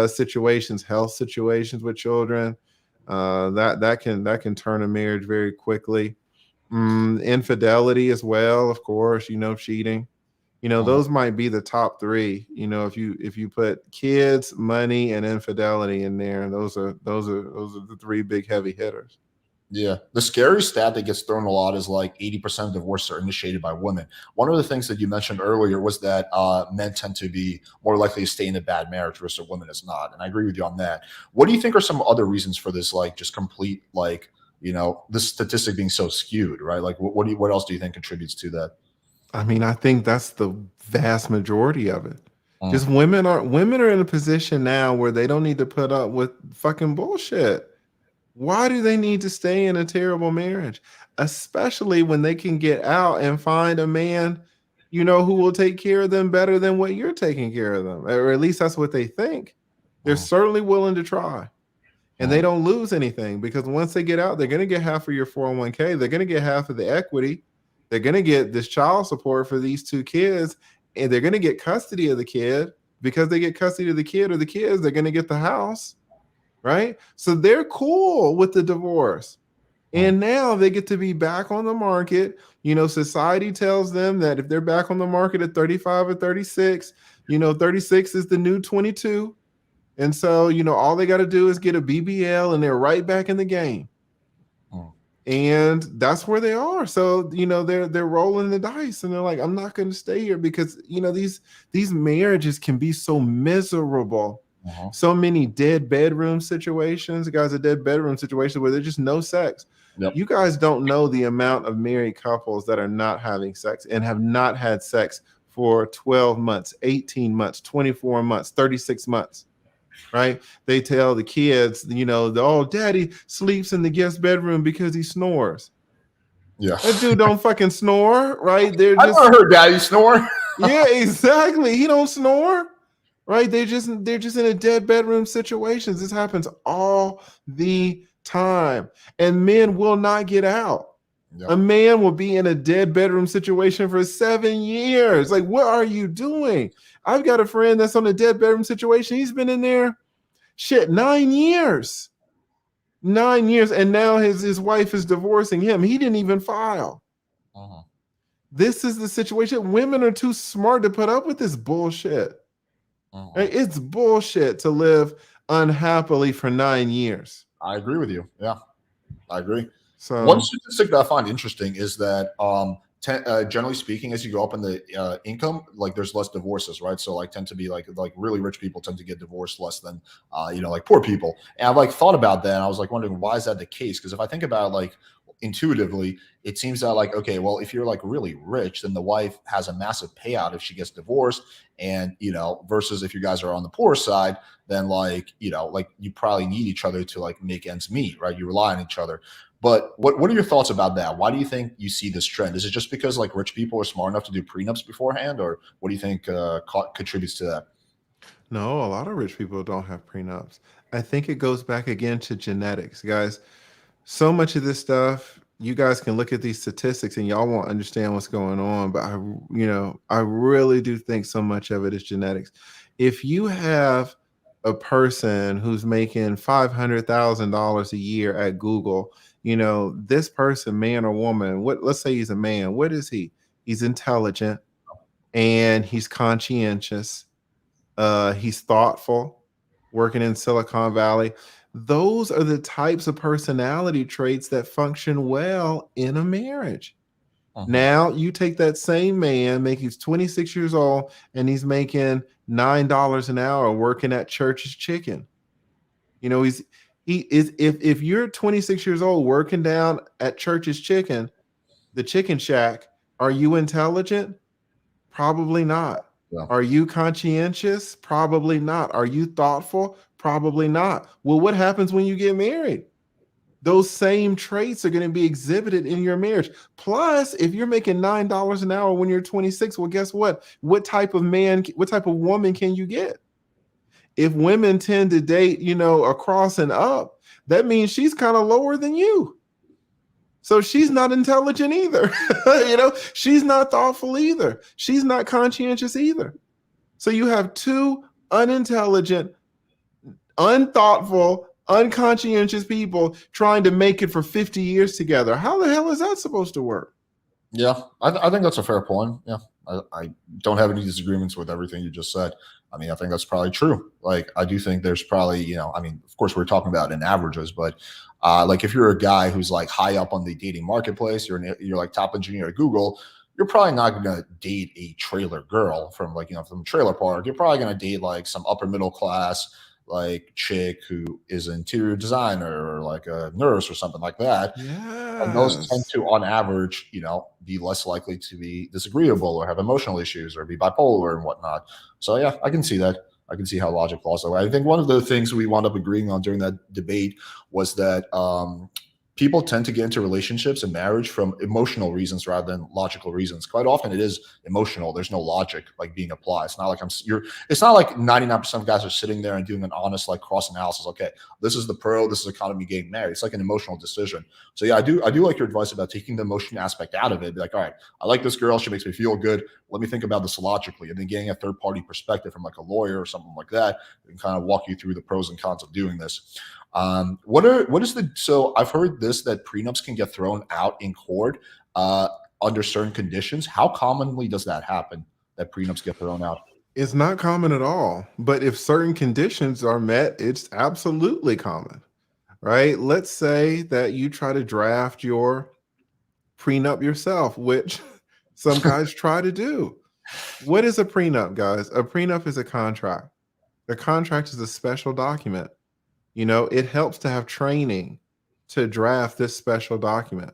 Speaker 2: situations, health situations with children, that can turn a marriage very quickly. Infidelity as well, of course, cheating.
Speaker 1: Mhm.
Speaker 2: Those might be the top three. If you put kids, money, and infidelity in there, those are the three big heavy hitters.
Speaker 1: Yeah, the scary stat that gets thrown a lot is like 80% of divorces are initiated by women. One of the things that you mentioned earlier was that men tend to be more likely to stay in a bad marriage versus women is not, and I agree with you on that. What do you think are some other reasons for this, like just complete, like this statistic being so skewed, right? Like, what else do you think contributes to that?
Speaker 2: I mean, I think that's the vast majority of it.
Speaker 1: Mm,
Speaker 2: Just women are in a position now where they don't need to put up with fucking bullshit. Why do they need to stay in a terrible marriage? Especially when they can get out and find a man, who will take care of them better than what you're taking care of them. Or at least that's what they think. They're
Speaker 1: mm,
Speaker 2: certainly willing to try. And they
Speaker 1: mm,
Speaker 2: don't lose anything because once they get out, they're going to get half of your 401k. They're going to get half of the equity. They're going to get this child support for these two kids, and they're going to get custody of the kid. Because they get custody of the kid or the kids, they're going to get the house, right? So they're cool with the divorce.
Speaker 1: mm.
Speaker 2: And now they get to be back on the market. Society tells them that if they're back on the market at 35 or 36, 36 is the new 22. And so, all they got to do is get a BBL and they're right back in the game.
Speaker 1: Mm.
Speaker 2: And that's where they are. So, they're rolling the dice and they're like, I'm not going to stay here because, these marriages can be so miserable.
Speaker 1: Mhm.
Speaker 2: So many dead bedroom situations, guys, a dead bedroom situation where there's just no sex.
Speaker 1: Yep.
Speaker 2: You guys don't know the amount of married couples that are not having sex and have not had sex for 12 months, 18 months, 24 months, 36 months. Right? They tell the kids, daddy sleeps in the guest bedroom because he snores.
Speaker 1: Yeah.
Speaker 2: That dude don't fucking snore, right? They're
Speaker 1: I've
Speaker 2: just,
Speaker 1: never heard daddy snore.
Speaker 2: yeah, exactly. He don't snore, right? They're just in a dead bedroom situations. This happens all the time, and men will not get out. A
Speaker 1: Yep.
Speaker 2: man will be in a dead bedroom situation for 7 years. Like, what are you doing? I've got a friend that's on a dead bedroom situation. He's been in there, shit, 9 years. 9 years, and now his wife is divorcing him. He didn't even file.
Speaker 1: Mhm.
Speaker 2: This is the situation. Women are too smart to put up with this bullshit.
Speaker 1: Mhm.
Speaker 2: Right? It's bullshit to live unhappily for 9 years.
Speaker 1: I agree with you. Yeah, I agree. One
Speaker 2: So,
Speaker 1: statistic that I find interesting is that generally speaking, as you go up in the income, like there's less divorces, right? So like tend to be like really rich people tend to get divorced less than like poor people. And I've like thought about that, and I was like wondering why is that the case? Because if I think about it, like intuitively, it seems that like okay, well if you're like really rich, then the wife has a massive payout if she gets divorced, and versus if you guys are on the poor side, then like like you probably need each other to like make ends meet, right? You rely on each other. But what are your thoughts about that? Why do you think you see this trend? Is it just because like rich people are smart enough to do prenups beforehand, or what do you think contributes to that?
Speaker 2: no, a lot of rich people don't have prenups. I think it goes back again to genetics, guys. So much of this stuff, you guys can look at these statistics and y'all won't understand what's going on. But I really do think so much of it is genetics. If you have a person who's making $500,000 a year at Google, this person, man or woman, let's say he's a man. What is he? He's intelligent and he's conscientious. He's thoughtful, working in Silicon Valley. Those are the types of personality traits that function well in a marriage.
Speaker 1: Mhm.
Speaker 2: Now you take that same man, he's 26 years old, and he's making $9 an hour working at Church's Chicken. He is if you're 26 years old working down at Church's Chicken, the chicken shack, are you intelligent? Probably not.
Speaker 1: Yeah.
Speaker 2: Are you conscientious? Probably not. Are you thoughtful? Probably not. Well, what happens when you get married? Those same traits are going to be exhibited in your marriage. Plus, if you're making $9 an hour when you're 26, well, guess what? What type of man, what type of woman can you get? If women tend to date, across and up, that means she's kind of lower than you. So she's not intelligent either. She's not thoughtful either. She's not conscientious either. So you have two unintelligent, unthoughtful, unconscientious people trying to make it for 50 years together. How the hell is that supposed to work?
Speaker 1: Yeah, I think that's a fair point. Yeah, I don't have any disagreements with everything you just said. I mean, I think that's probably true. Like, I do think there's probably, I mean, of course, we're talking about in averages, but like if you're a guy who's like high up on the dating marketplace, you're like top engineer at Google, you're probably not going to date a trailer girl from like, from a trailer park. You're probably going to date like some upper middle class like chick who is an interior designer or like a nurse or something like that. And those tend
Speaker 2: Yes.
Speaker 1: to, on average, be less likely to be disagreeable or have emotional issues or be bipolar and whatnot. So yeah, I can see that. I can see how logic falls that way. I think one of the things we wound up agreeing on during that debate was that people tend to get into relationships and marriage from emotional reasons rather than logical reasons. Quite often, it is emotional. There's no logic like being applied. It's not like It's not like 99% of guys are sitting there and doing an honest like cross analysis. Okay, this is the pro. This is economy getting married. It's like an emotional decision. So yeah, I do like your advice about taking the emotion aspect out of it. Be like, all right, I like this girl. She makes me feel good. Let me think about this logically, and then getting a third party perspective from like a lawyer or something like that, and kind of walk you through the pros and cons of doing this. So I've heard this, that prenups can get thrown out in court under certain conditions. How commonly does that happen, that prenups get thrown out?
Speaker 2: It's not common at all. But if certain conditions are met, it's absolutely common, right? Let's say that you try to draft your prenup yourself, which some guys try to do. What is a prenup, guys? A prenup is a contract. A contract is a special document. It helps to have training to draft this special document.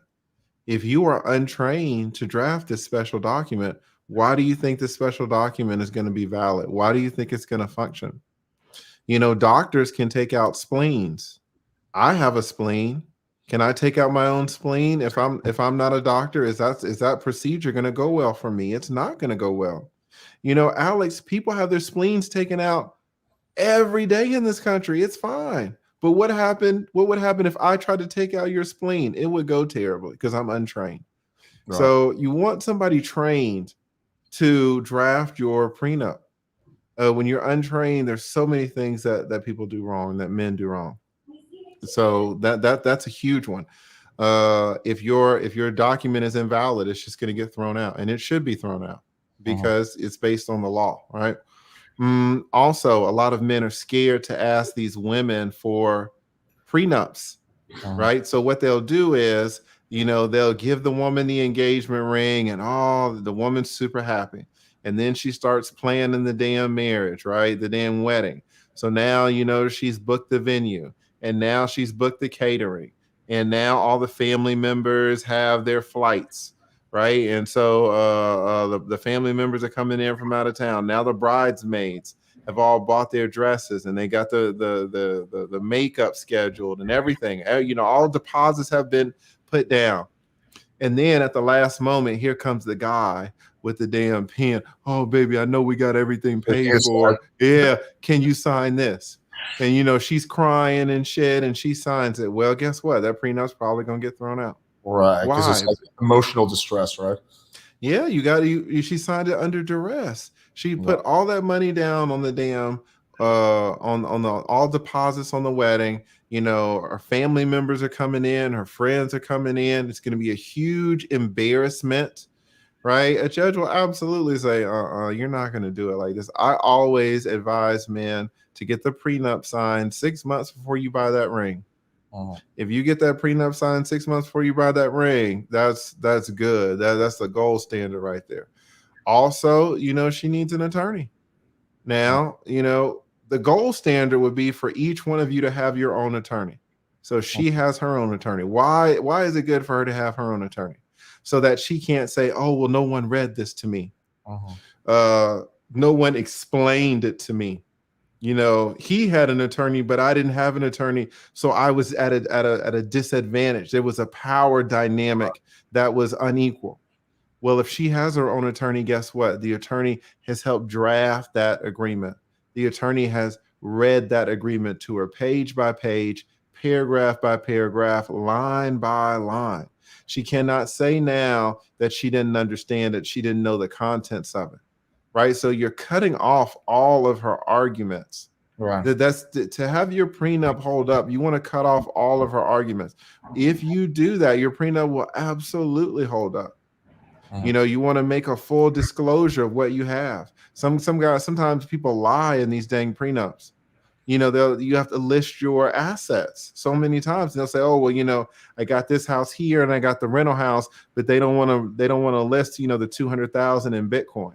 Speaker 2: If you are untrained to draft this special document, why do you think this special document is going to be valid? Why do you think it's going to function? Doctors can take out spleens. I have a spleen. Can I take out my own spleen if I'm not a doctor? Is that procedure going to go well for me? It's not going to go well. Alex, people have their spleens taken out every day in this country. It's fine. But what would happen if I tried to take out your spleen? It would go terribly because I'm untrained.
Speaker 1: Right.
Speaker 2: So you want somebody trained to draft your prenup. When you're untrained, there's so many things that people do wrong, that men do wrong. So that's a huge one. If your document is invalid, it's just going to get thrown out, and it should be thrown out because it's based on the law, right? Also, a lot of men are scared to ask these women for prenups, right? So what they'll do is, they'll give the woman the engagement ring and the woman's super happy. And then she starts planning the damn marriage, right? The damn wedding. So now, she's booked the venue, and now she's booked the catering, and now all the family members have their flights. Right. And so the family members are coming in from out of town. Now the bridesmaids have all bought their dresses, and they got the makeup scheduled and everything. All deposits have been put down. And then at the last moment, here comes the guy with the damn pen. Oh, baby, I know we got everything paid for. Yeah. Can you sign this? And, she's crying and shit, and she signs it. Well, guess what? That prenup's probably going to get thrown out.
Speaker 1: Right, because it's like emotional distress, right?
Speaker 2: Yeah, she signed it under duress. She put all that money down on the damn on the all deposits on the wedding. Her family members are coming in, her friends are coming in. It's going to be a huge embarrassment, right? A judge will absolutely say, you're not going to do it like this. I always advise men to get the prenup signed 6 months before you buy that ring. If you get that prenup signed 6 months before you buy that ring, that's good. That's the gold standard right there. Also, she needs an attorney. Now, the gold standard would be for each one of you to have your own attorney. So she has her own attorney. Why is it good for her to have her own attorney? So that she can't say, oh, well, no one read this to me. no one explained it to me. You know, he had an attorney, but I didn't have an attorney, so I was at a disadvantage. There was a power dynamic that was unequal. Well, if she has her own attorney, guess what? The attorney has helped draft that agreement. The attorney has read that agreement to her page by page, paragraph by paragraph, line by line. She cannot say now that she didn't understand it, she didn't know the contents of it, right? So you're cutting off all of her arguments.
Speaker 1: Right.
Speaker 2: That's to have your prenup hold up. You want to cut off all of her arguments. If you do that, your prenup will absolutely hold up. You know, you want to make a full disclosure of what you have. Some guys, sometimes people lie in these dang prenups. You know, you have to list your assets so many times. And they'll say, "Oh, well, you know, I got this house here and I got the rental house," but they don't want to list, you know, the 200,000 in Bitcoin.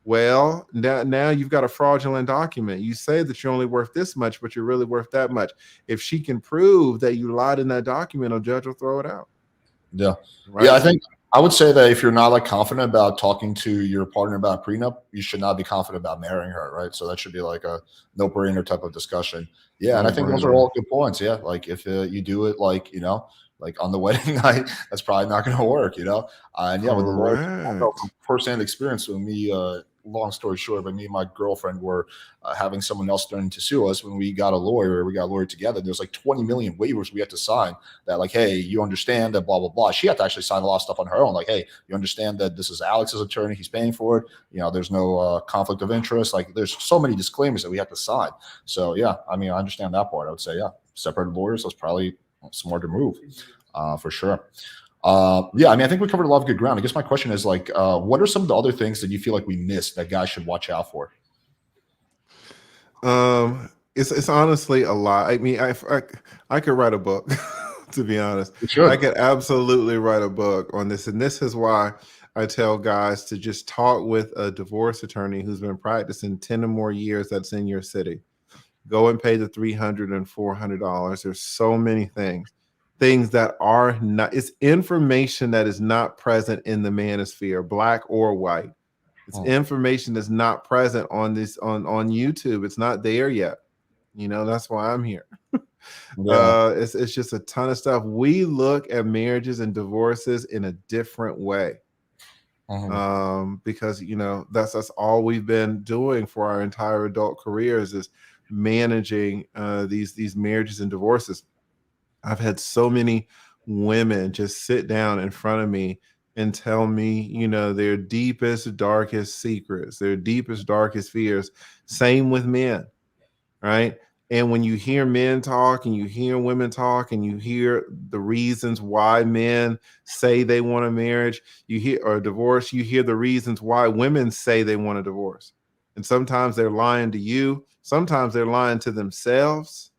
Speaker 2: Well, now you've got a fraudulent document. You say that you're only worth this much, but you're really worth that much. If she can prove that you lied in that document, a judge will throw it out.
Speaker 1: Yeah.
Speaker 2: Right?
Speaker 1: Yeah, I think I would say that if you're not like confident about talking to your partner about prenup, you should not be confident about marrying her, right? So that should be like a no-brainer type of discussion. Yeah, and I think those are
Speaker 2: No-brainer.
Speaker 1: all good points. Yeah, like if you do it like like on the wedding night, that's probably not going to work. And yeah, with the lawyer, I know
Speaker 2: Correct.
Speaker 1: from firsthand experience with me. Long story short, but me and my girlfriend were having someone else threatening to sue us when we got a lawyer. We got a lawyer together. There's like 20 million waivers we had to sign that like, hey, you understand that blah, blah, blah. She had to actually sign a lot of stuff on her own. Like, hey, you understand that this is Alex's attorney. He's paying for it. There's no conflict of interest. Like there's so many disclaimers that we have to sign. So yeah, I mean, I understand that part. I would say, yeah, separated lawyers, that's probably a smarter move for sure. Yeah, I mean, I think we covered a lot of good ground. I guess my question is like, what are some of the other things that you feel like we missed that guys should watch out for?
Speaker 2: It's honestly a lot. I mean, I could write a book, to be honest.
Speaker 1: You should.
Speaker 2: I could absolutely write a book on this, and this is why I tell guys to just talk with a divorce attorney who's been practicing 10 or more years that's in your city. Go and pay the $300 and $400. There's so many things that are not. It's information that is not present in the manosphere, black or white. It's information that's not present on YouTube. It's not there yet. That's why I'm here.
Speaker 1: Yeah.
Speaker 2: It's just a ton of stuff. We look at marriages and divorces in a different way. Because that's all we've been doing for our entire adult careers is managing these marriages and divorces. I've had so many women just sit down in front of me and tell me, their deepest, darkest secrets, their deepest, darkest fears. Same with men, right? And when you hear men talk and you hear women talk and you hear the reasons why men say they want a marriage, you hear or a divorce, you hear the reasons why women say they want a divorce. And sometimes they're lying to you, sometimes they're lying to themselves,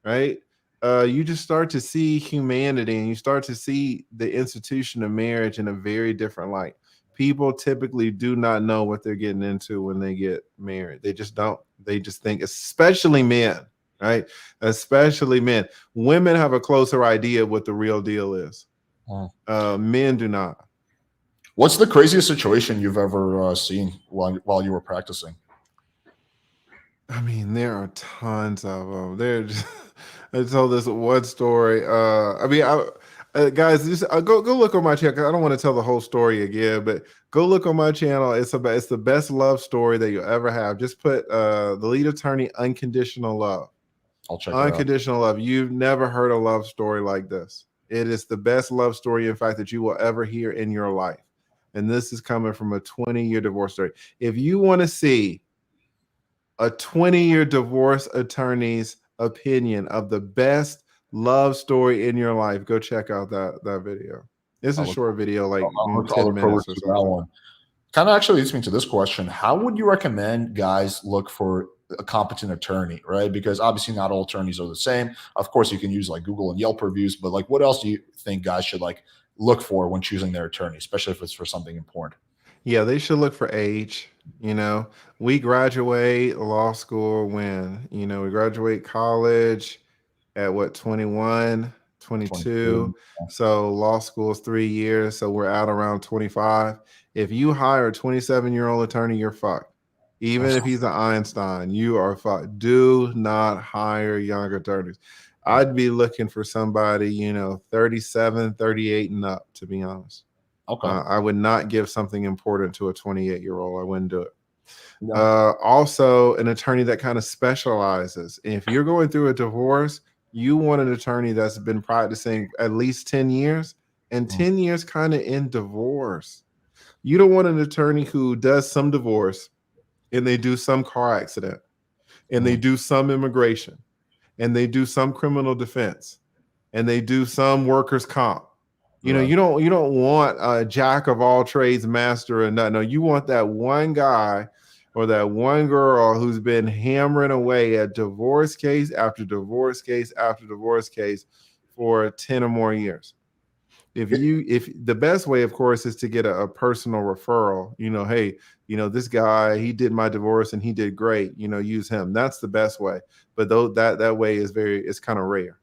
Speaker 2: right? You just start to see humanity and you start to see the institution of marriage in a very different light. People typically do not know what they're getting into when they get married. They just don't. They just think, especially men, right? Especially men. Women have a closer idea of what the real deal is. Men do not.
Speaker 1: What's the craziest situation you've ever seen while you were practicing?
Speaker 2: I mean, there are tons of them. I told this one story. Guys, just go look on my channel. I don't want to tell the whole story again, but go look on my channel. It's the best love story that you'll ever have. Just put the lead attorney unconditional love.
Speaker 1: I'll check it out.
Speaker 2: Unconditional love. You've never heard a love story like this. It is the best love story, in fact, that you will ever hear in your life. And this is coming from a 20-year divorce story. If you want to see a 20-year divorce attorney's opinion of the best love story in your life, go check out that video. It's a short video, like 10 minutes or something.
Speaker 1: One. Kind of actually leads me to this question. How would you recommend guys look for a competent attorney, right? Because obviously not all attorneys are the same. Of course, you can use like Google and Yelp reviews, but like what else do you think guys should like look for when choosing their attorney, especially if it's for something important?
Speaker 2: Yeah, they should look for age. We graduate law school when, we graduate college at what, 21, 22. So law school is 3 years. So we're out around 25. If you hire a 27-year-old attorney, you're fucked. Even if he's an Einstein, you are fine. Do not hire young attorneys. I'd be looking for somebody, 37, 38 and up, to be honest.
Speaker 1: Okay.
Speaker 2: I would not give something important to a 28-year-old. I wouldn't do it.
Speaker 1: Yeah.
Speaker 2: Also, an attorney that kind of specializes. If you're going through a divorce, you want an attorney that's been practicing at least 10 years and 10 years kind of in divorce. You don't want an attorney who does some divorce and they do some car accident and they do some immigration and they do some criminal defense and they do some workers' comp.
Speaker 1: Right.
Speaker 2: You don't want a jack of all trades, master and none. No, you want that one guy or that one girl who's been hammering away at divorce case after divorce case after divorce case for 10 or more years. If the best way, of course, is to get a personal referral, hey, this guy, he did my divorce and he did great, use him. That's the best way. But though that way it's kind of rare.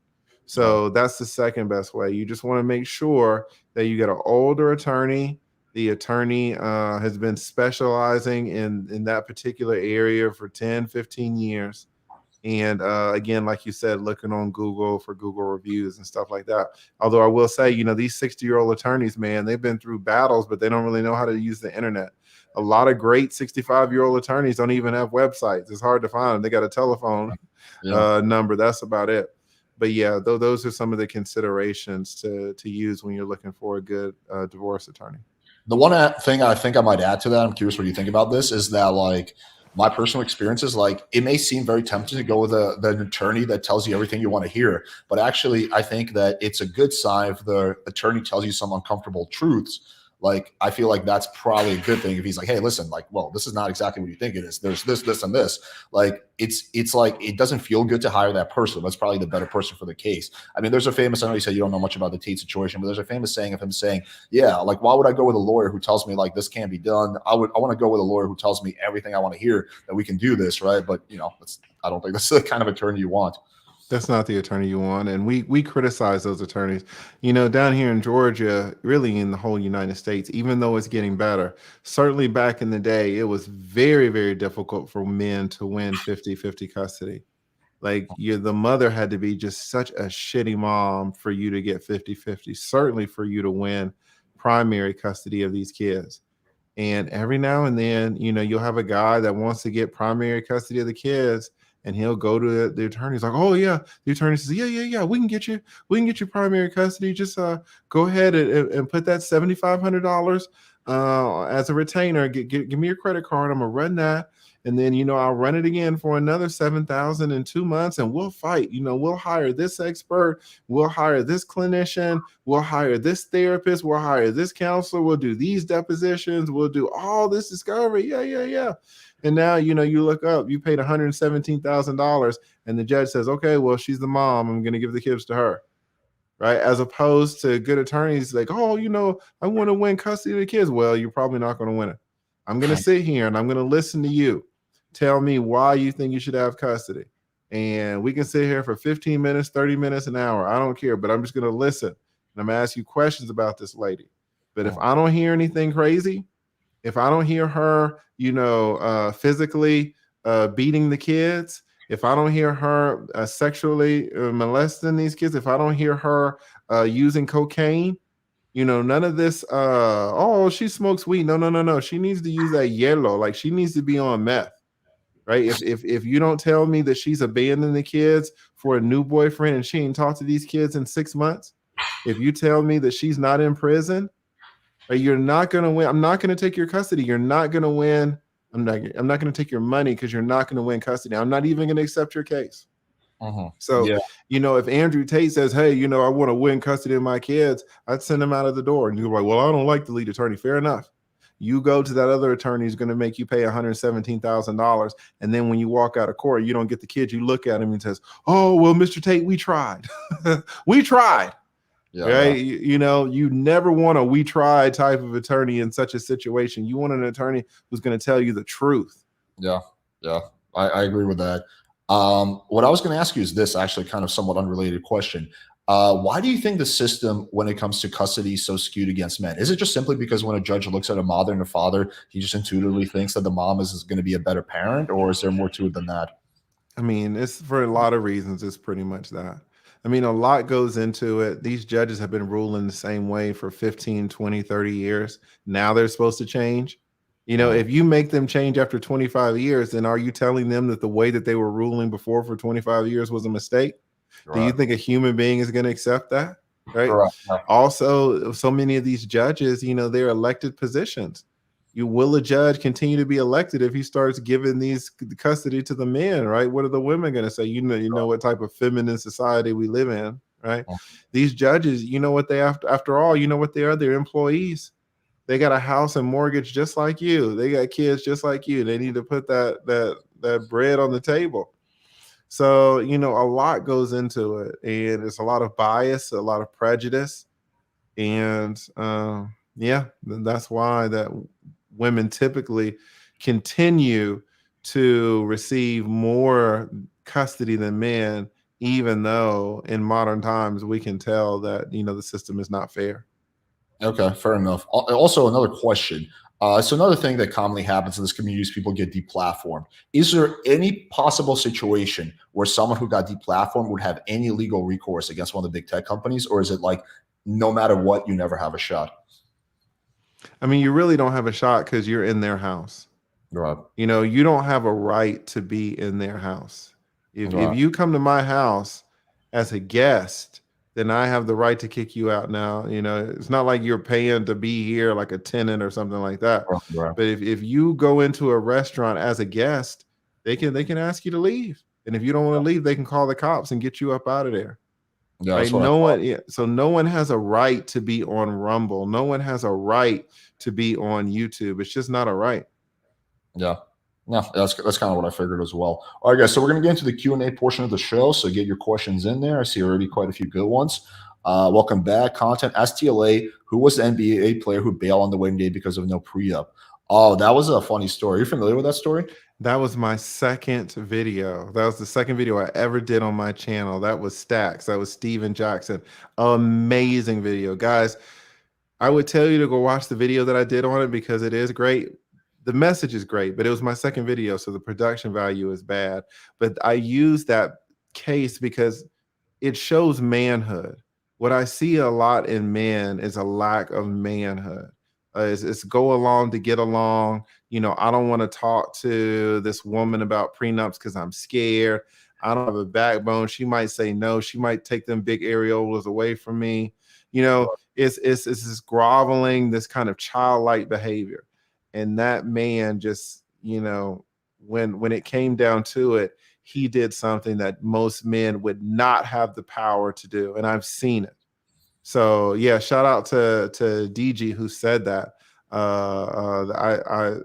Speaker 2: So that's the second best way. You just want to make sure that you get an older attorney. The attorney has been specializing in that particular area for 10, 15 years. And again, like you said, looking on Google for Google reviews and stuff like that. Although I will say, these 60-year-old attorneys, man, they've been through battles, but they don't really know how to use the internet. A lot of great 65-year-old attorneys don't even have websites. It's hard to find them. They got a telephone number. That's about it. But yeah, those are some of the considerations to use when you're looking for a good divorce attorney.
Speaker 1: The one thing I think I might add to that, I'm curious what you think about this, is that like my personal experience is like it may seem very tempting to go with an attorney that tells you everything you want to hear, but actually I think that it's a good sign if the attorney tells you some uncomfortable truths. Like I feel like that's probably a good thing if he's like, hey, listen, like, well, this is not exactly what you think it is. There's this, and this. Like it's like it doesn't feel good to hire that person. That's probably the better person for the case. I mean, there's a famous, I know you said you don't know much about the Tate situation, but there's a famous saying of him saying, yeah, like why would I go with a lawyer who tells me like this can't be done? I want to go with a lawyer who tells me everything I want to hear, that we can do this, right? But I don't think that's the kind of attorney you want.
Speaker 2: That's not the attorney you want. And we criticize those attorneys. Down here in Georgia, really in the whole United States, even though it's getting better, certainly back in the day, it was very, very difficult for men to win 50-50 custody. Like the mother had to be just such a shitty mom for you to get 50-50, certainly for you to win primary custody of these kids. And every now and then, you'll have a guy that wants to get primary custody of the kids. And he'll go to the attorney. He's like, oh yeah. The attorney says, yeah. We can get you primary custody. Just go ahead and put that $7,500 as a retainer. Give me your credit card. I'm gonna run that, and then I'll run it again for another $7,000 in 2 months, and we'll fight. We'll hire this expert. We'll hire this clinician. We'll hire this therapist. We'll hire this counselor. We'll do these depositions. We'll do all this discovery. Yeah. And now, you look up, you paid $117,000 and the judge says, okay, well, she's the mom. I'm going to give the kids to her. Right. As opposed to good attorneys like, oh, I want to win custody of the kids. Well, you're probably not going to win it. I'm going to sit here and I'm going to listen to you. Tell me why you think you should have custody. And we can sit here for 15 minutes, 30 minutes, an hour. I don't care, but I'm just going to listen. And I'm going to ask you questions about this lady. But if I don't hear anything crazy, if I don't hear her, physically beating the kids, if I don't hear her sexually molesting these kids, if I don't hear her using cocaine, none of this, oh, she smokes weed. No. She needs to use that yellow. Like she needs to be on meth, right? If you don't tell me that she's abandoned the kids for a new boyfriend and she ain't talked to these kids in 6 months, if you tell me that she's not in prison, you're not going to win. I'm not going to take your custody. You're not going to win. I'm not going to take your money because you're not going to win custody. I'm not even going to accept your case. So, if Andrew Tate says, hey, I want to win custody of my kids, I'd send him out of the door. And you're like, well, I don't like the lead attorney. Fair enough. You go to that other attorney who's going to make you pay $117,000. And then when you walk out of court, you don't get the kid. You look at him and says, oh, well, Mr. Tate, we tried. We tried. Yeah, right. Yeah. You never want a we tried type of attorney in such a situation. You want an attorney who's going to tell you the truth.
Speaker 1: Yeah. I agree with that. What I was going to ask you is this, actually kind of somewhat unrelated question. Why do you think the system, when it comes to custody, is so skewed against men? Is it just simply because when a judge looks at a mother and a father, he just intuitively thinks that the mom is going to be a better parent, or is there more to it than that?
Speaker 2: I mean, it's for a lot of reasons. It's pretty much that. I mean, a lot goes into it. These judges have been ruling the same way for 15, 20, 30 years. Now they're supposed to change. You know,
Speaker 1: Uh,
Speaker 2: if you make them change after 25 years, then are you telling them that the way that they were ruling before for 25 years was a mistake? Do you
Speaker 1: right.
Speaker 2: think a human being is going to accept that? Right.
Speaker 1: Correct. Yeah.
Speaker 2: Also, so many of these judges, you know, they're elected positions. You will a judge continue to be elected if he starts giving these custody to the men, right? What are the women going to say? You know what type of feminine society we live in, right? These judges, you know what they after all, you know what they are? They're employees. They got a house and mortgage just like you. They got kids just like you. They need to put that bread on the table. So, you know, a lot goes into it, and it's a lot of bias, a lot of prejudice, and yeah, that's why that women typically continue to receive more custody than men, even though in modern times we can tell that, you know, the system is not fair.
Speaker 1: Okay, fair enough. Also, another question. So another thing that commonly happens in this community is people get deplatformed. Is there any possible situation where someone who got deplatformed would have any legal recourse against one of the big tech companies, or is it like no matter what, you never have a shot?
Speaker 2: I mean, you really don't have a shot because you're in their house.
Speaker 1: Right.
Speaker 2: You know, you don't have a right to be in their house. If
Speaker 1: Right.
Speaker 2: you come to my house as a guest, then I have the right to kick you out now. You know, it's not like you're paying to be here like a tenant or something like that.
Speaker 1: Right. Right.
Speaker 2: But if you go into a restaurant as a guest, they can ask you to leave. And if you don't want to leave, they can call the cops and get you up out of there.
Speaker 1: Yeah,
Speaker 2: Right?
Speaker 1: that's what I
Speaker 2: No
Speaker 1: thought.
Speaker 2: one, yeah, so no one has a right to be on Rumble. No one has a right to be on YouTube. It's just not a right.
Speaker 1: Yeah. No, that's kind of what I figured as well. All right, guys. So we're gonna get into the Q&A portion of the show. So get your questions in there. I see already quite a few good ones. Welcome back. Content STLA. Who was the NBA player who bailed on the wedding day because of no pre-up? Oh, that was a funny story. Are you familiar with that story?
Speaker 2: That was my second video. That was the second video I ever did on my channel. That was Stacks. That was Steven Jackson. Amazing video. Guys, I would tell you to go watch the video that I did on it because it is great. The message is great, but it was my second video, so the production value is bad. But I used that case because it shows manhood. What I see a lot in men is a lack of manhood. It's go along to get along. You know, I don't want to talk to this woman about prenups because I'm scared. I don't have a backbone. She might say no. She might take them big areolas away from me. You know, it's this groveling, this kind of childlike behavior. And that man just, you know, when it came down to it, he did something that most men would not have the power to do, and I've seen it. So yeah, shout out to DG who said that. I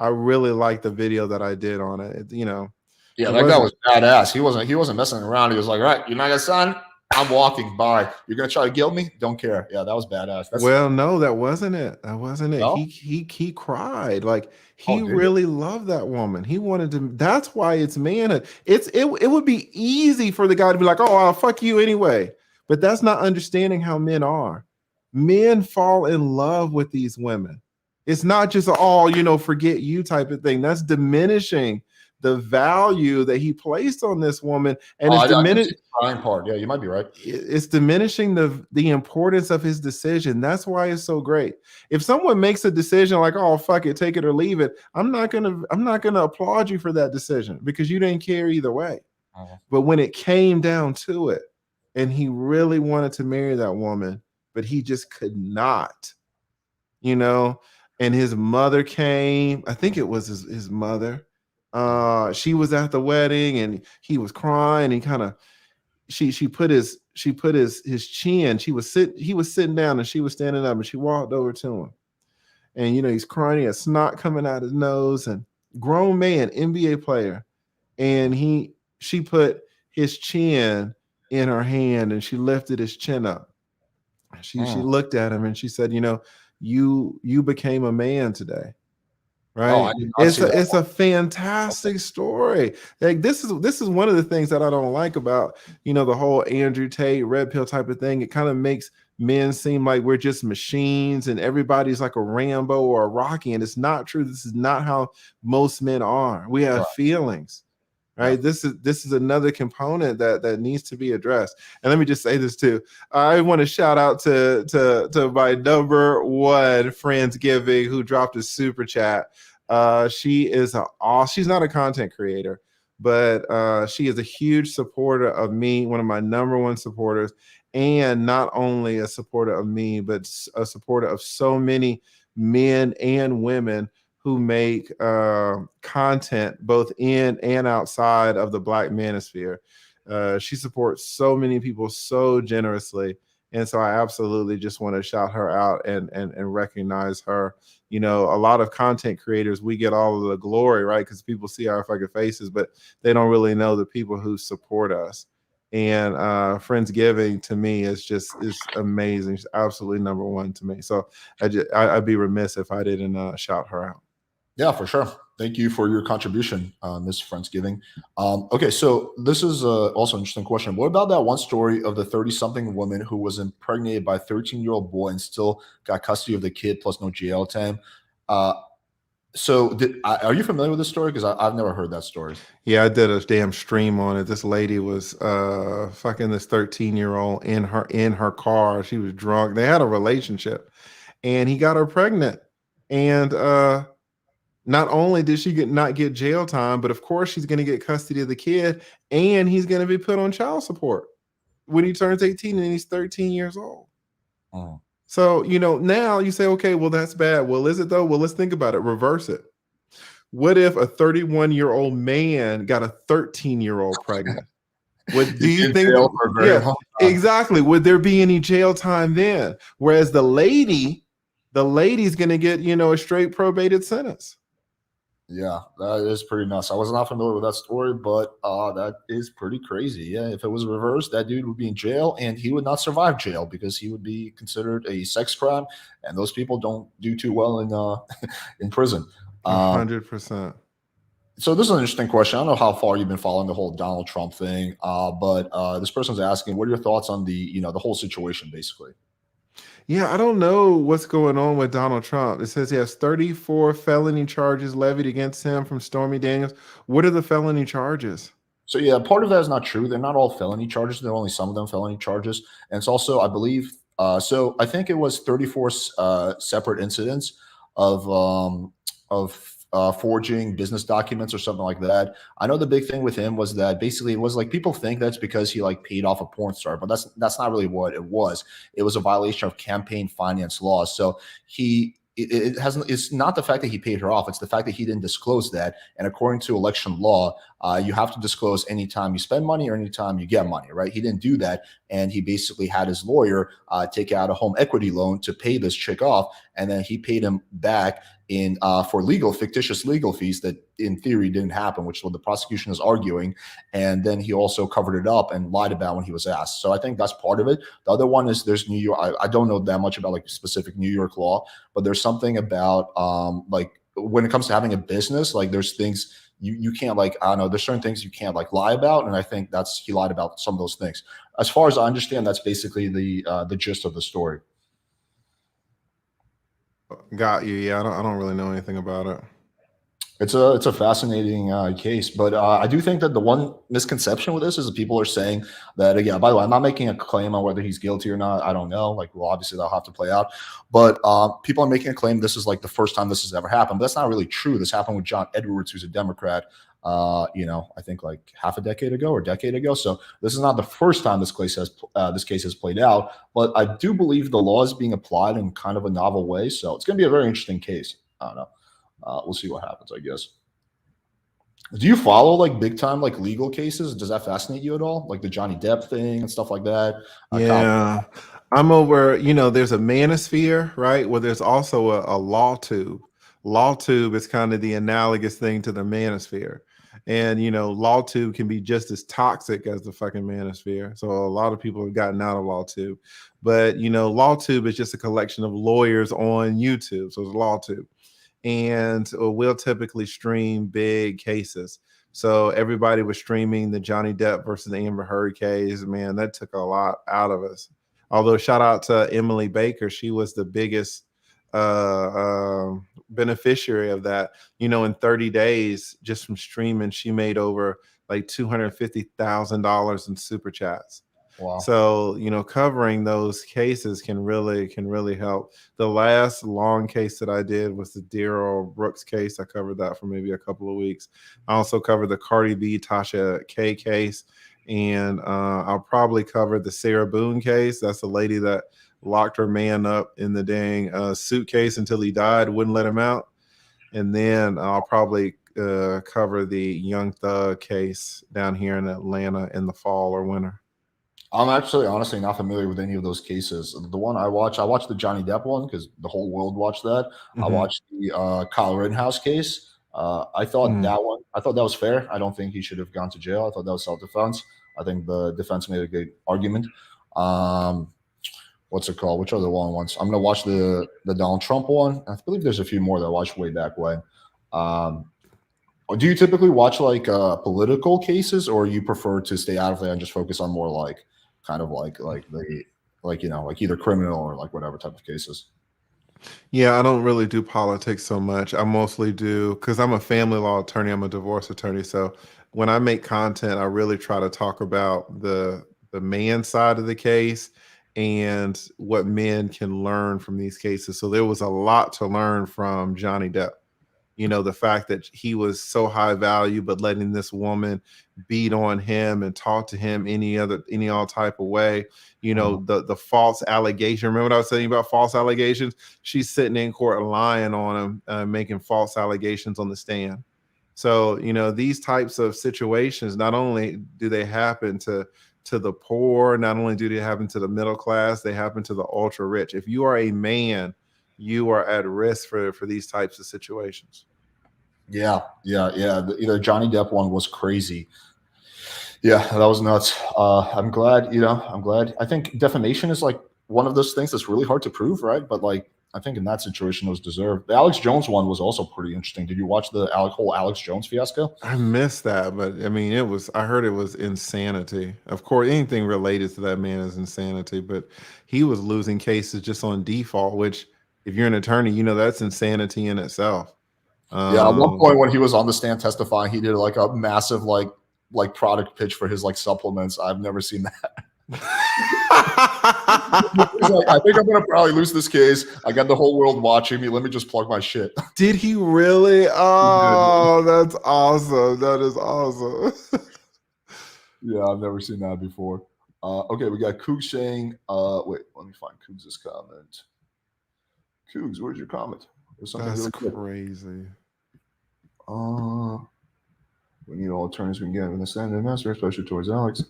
Speaker 2: really like the video that I did on it. You know,
Speaker 1: Yeah,
Speaker 2: it
Speaker 1: that guy
Speaker 2: wasn't.
Speaker 1: was badass. He wasn't messing around. He was like, "All right, you're not gonna son. I'm walking by. You're gonna try to kill me? Don't care." Yeah, that was badass. That's
Speaker 2: Well, no, that wasn't it. That wasn't it.
Speaker 1: no.
Speaker 2: He cried. Like he
Speaker 1: Oh, did you?
Speaker 2: really loved that woman. He wanted to. That's why it's manhood. It would be easy for the guy to be like, "Oh, I'll fuck you anyway." But that's not understanding how men are. Men fall in love with these women. It's not just all, you know, forget you type of thing. That's diminishing the value that he placed on this woman, and
Speaker 1: Oh,
Speaker 2: it's
Speaker 1: I didn't
Speaker 2: diminish
Speaker 1: see the crying part. Yeah, you might be right.
Speaker 2: it's diminishing the importance of his decision. That's why it's so great. If someone makes a decision like, "Oh, fuck it, take it or leave it," I'm not gonna applaud you for that decision because you didn't care either way.
Speaker 1: Mhm.
Speaker 2: But when it came down to it, and he really wanted to marry that woman, but he just could not, you know. And his mother came. I think it was his mother. She was at the wedding, and he was crying. And kind of she put his chin. He was sitting down and she was standing up, and she walked over to him. And you know, he's crying, he has snot coming out his nose, and grown man, NBA player. And she put his chin in her hand and she lifted his chin up. She
Speaker 1: Mm.
Speaker 2: looked at him and she said, you know, you became a man today.
Speaker 1: Oh,
Speaker 2: right?
Speaker 1: I did not see that
Speaker 2: It's
Speaker 1: one.
Speaker 2: a fantastic story. Like this is one of the things that I don't like about, the whole Andrew Tate red pill type of thing. It kind of makes men seem like we're just machines and everybody's like a Rambo or a Rocky, and it's not true. This is not how most men are. We have
Speaker 1: Right.
Speaker 2: feelings.
Speaker 1: Yeah.
Speaker 2: Right. This is another component that needs to be addressed. And let me just say this too. I want to shout out to my number one Friendsgiving who dropped a super chat. She is she's not a content creator, but she is a huge supporter of me, one of my number one supporters, and not only a supporter of me, but a supporter of so many men and women who make content both in and outside of the Black Manosphere. She supports so many people so generously. And so I absolutely just want to shout her out and recognize her. A lot of content creators, we get all of the glory, right? Because people see our fucking faces, but they don't really know the people who support us. And Friendsgiving to me is amazing. She's absolutely number one to me. So I'd be remiss if I didn't shout her out.
Speaker 1: Yeah, for sure. Thank you for your contribution, Ms. Friendsgiving. Okay, so this is also an interesting question. What about that one story of the 30-something woman who was impregnated by a 13-year-old boy and still got custody of the kid plus no jail time? Uh, are you familiar with this story? Because I've never heard that story.
Speaker 2: Yeah, I did a damn stream on it. This lady was fucking this 13-year-old in her car. She was drunk. They had a relationship and he got her pregnant. And not only did she not get jail time, but of course she's going to get custody of the kid and he's going to be put on child support when he turns 18 and he's 13 years old.
Speaker 1: Oh.
Speaker 2: So, now you say, okay, well, that's bad. Well, is it though? Well, let's think about it. Reverse it. What if a 31-year-old man got a 13-year-old pregnant? Do
Speaker 1: He'd be
Speaker 2: you
Speaker 1: in
Speaker 2: think
Speaker 1: jail
Speaker 2: that,
Speaker 1: for a very
Speaker 2: yeah,
Speaker 1: long time.
Speaker 2: exactly. Would there be any jail time then? Whereas the lady's going to get, a straight probated sentence.
Speaker 1: Yeah, that is pretty nuts. I was not familiar with that story, but that is pretty crazy. Yeah, if it was reversed, that dude would be in jail and he would not survive jail because he would be considered a sex crime, and those people don't do too well in in prison. Um,
Speaker 2: 100%.
Speaker 1: so this is an interesting question. I don't know how far you've been following the whole Donald Trump thing, but this person's asking, what are your thoughts on the whole situation, basically?
Speaker 2: Yeah, I don't know what's going on with Donald Trump. It says he has 34 felony charges levied against him from Stormy Daniels. What are the felony charges?
Speaker 1: So yeah, part of that is not true. They're not all felony charges. They're only some of them felony charges, and it's also, I believe, so I think it was 34 separate incidents of forging business documents or something like that. I know the big thing with him was that basically it was like people think that's because he like paid off a porn star, but that's not really what it was. It was a violation of campaign finance laws. So it hasn't. It's not the fact that he paid her off. It's the fact that he didn't disclose that. And according to election law, you have to disclose anytime you spend money or anytime you get money, right? He didn't do that, and he basically had his lawyer take out a home equity loan to pay this chick off, and then he paid him back in for fictitious legal fees that in theory didn't happen, which is what the prosecution is arguing. And then he also covered it up and lied about when he was asked. So I think that's part of it. The other one is there's New York. I don't know that much about like specific New York law, but there's something about like when it comes to having a business, like there's things you can't, like, I don't know, there's certain things you can't like lie about. And I think he lied about some of those things. As far as I understand, that's basically the gist of the story.
Speaker 2: Got you. Yeah, I don't really know anything about it.
Speaker 1: It's a fascinating case, but I do think that the one misconception with this is that people are saying that, again, by the way, I'm not making a claim on whether he's guilty or not. I don't know. Like, well, obviously that'll have to play out, but people are making a claim this is like the first time this has ever happened. But that's not really true. This happened with John Edwards, who's a Democrat. I think like half a decade ago or decade ago. So this is not the first time this case has played out. But I do believe the law is being applied in kind of a novel way. So it's going to be a very interesting case. I don't know. We'll see what happens, I guess. Do you follow like big time like legal cases? Does that fascinate you at all? Like the Johnny Depp thing and stuff like that?
Speaker 2: Yeah. I'm over, there's a manosphere, right? Well, there's also a law tube. Law tube is kind of the analogous thing to the manosphere. And, law tube can be just as toxic as the fucking manosphere. So a lot of people have gotten out of law tube. But, law tube is just a collection of lawyers on YouTube. So it's law tube. and we'll typically stream big cases. So everybody was streaming the Johnny Depp versus the Amber Heard case. Man, that took a lot out of us. Although shout out to Emily Baker, she was the biggest uh, uh, beneficiary of that. In 30 days, just from streaming, she made over like $250,000 in super chats.
Speaker 1: Wow.
Speaker 2: So, covering those cases can really help. The last long case that I did was the Daryl Brooks case. I covered that for maybe a couple of weeks. I also covered the Cardi B Tasha K case, and I'll probably cover the Sarah Boone case. That's the lady that locked her man up in the dang suitcase until he died, wouldn't let him out. And then I'll probably cover the Young Thug case down here in Atlanta in the fall or winter.
Speaker 1: I'm actually honestly not familiar with any of those cases. The one I watched the Johnny Depp one because the whole world watched that. I
Speaker 2: Mhm.
Speaker 1: watched the Kyle Rittenhouse case. I thought
Speaker 2: Mhm.
Speaker 1: that one. I thought that was fair. I don't think he should have gone to jail. I thought that was self-defense. I think the defense made a good argument. Um, what's it called? Which other long ones? I'm gonna watch the Donald Trump one. I believe there's a few more that I watched way back when. Um, do you typically watch like political cases, or you prefer to stay out of that and just focus on more like kind of like the like like either criminal or like whatever type of cases?
Speaker 2: Yeah, I don't really do politics so much. I mostly do because I'm a family law attorney, I'm a divorce attorney. So when I make content, I really try to talk about the man side of the case and what men can learn from these cases. So there was a lot to learn from Johnny Depp. The fact that he was so high value, but letting this woman beat on him and talk to him any all type of way.
Speaker 1: Mhm.
Speaker 2: The false allegation. Remember what I was saying about false allegations? She's sitting in court lying on him, making false allegations on the stand. So, these types of situations, not only do they happen to the poor, not only do they happen to the middle class, they happen to the ultra rich. If you are a man, you are at risk for these types of situations.
Speaker 1: Yeah, yeah, yeah. The Johnny Depp one was crazy. Yeah, that was nuts. I'm glad, I'm glad. I think defamation is like one of those things that's really hard to prove, right? But like, I think in that situation, it was deserved. The Alex Jones one was also pretty interesting. Did you watch the whole Alex Jones fiasco?
Speaker 2: I missed that, but I mean, I heard it was insanity. Of course, anything related to that man is insanity, but he was losing cases just on default, which if you're an attorney, that's insanity in itself.
Speaker 1: Yeah, at one
Speaker 2: Um,
Speaker 1: point when he was on the stand testifying, he did like a massive like product pitch for his like supplements. I've never seen that. He's like, I think I'm gonna probably lose this case. I got the whole world watching me. Let me just plug my shit.
Speaker 2: did he really?
Speaker 1: He did.
Speaker 2: Oh, that's awesome. That is awesome.
Speaker 1: Yeah, I've never seen that before. Okay, we got Coog saying, wait, let me find Coog's comment. Cougs, where's your comment? There's something
Speaker 2: That's
Speaker 1: really good.
Speaker 2: crazy.
Speaker 1: Uh, we need all attorneys we can get in the Senate and Master, especially towards Alex.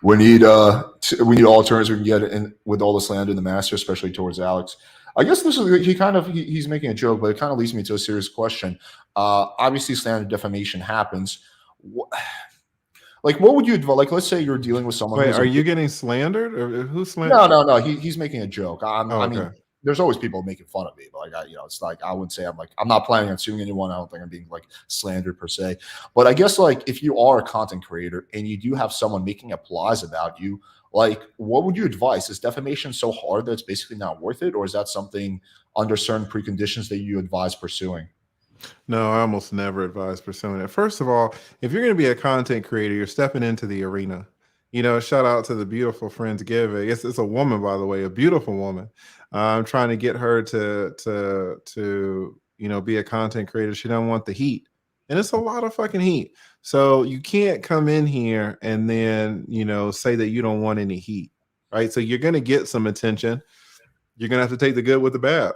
Speaker 1: We need all attorneys we can get in with all the slander in the Master, especially towards Alex. I guess this is he's making a joke, but it kind of leads me to a serious question. Obviously, slander defamation happens. Like, what would you advise? Like, let's say you're dealing with someone
Speaker 2: Wait,
Speaker 1: who's
Speaker 2: are
Speaker 1: a
Speaker 2: you getting slandered, or who's
Speaker 1: no,
Speaker 2: slandered?
Speaker 1: no, no. He's making a joke.
Speaker 2: Oh,
Speaker 1: I
Speaker 2: okay.
Speaker 1: mean, there's always people making fun of me, but like, it's like I wouldn't say I'm not planning on suing anyone. I don't think I'm being like slandered per se. But I guess like if you are a content creator and you do have someone making applause about you, like, what would you advise? Is defamation so hard that it's basically not worth it, or is that something under certain preconditions that you advise pursuing?
Speaker 2: No, I almost never advise pursuing it. First of all, if you're going to be a content creator, you're stepping into the arena. Shout out to the beautiful friends giving. It's a woman, by the way, a beautiful woman. I'm trying to get her to be a content creator. She doesn't want the heat, and it's a lot of fucking heat. So you can't come in here and then say that you don't want any heat, right? So you're going to get some attention. You're going to have to take the good with the bad.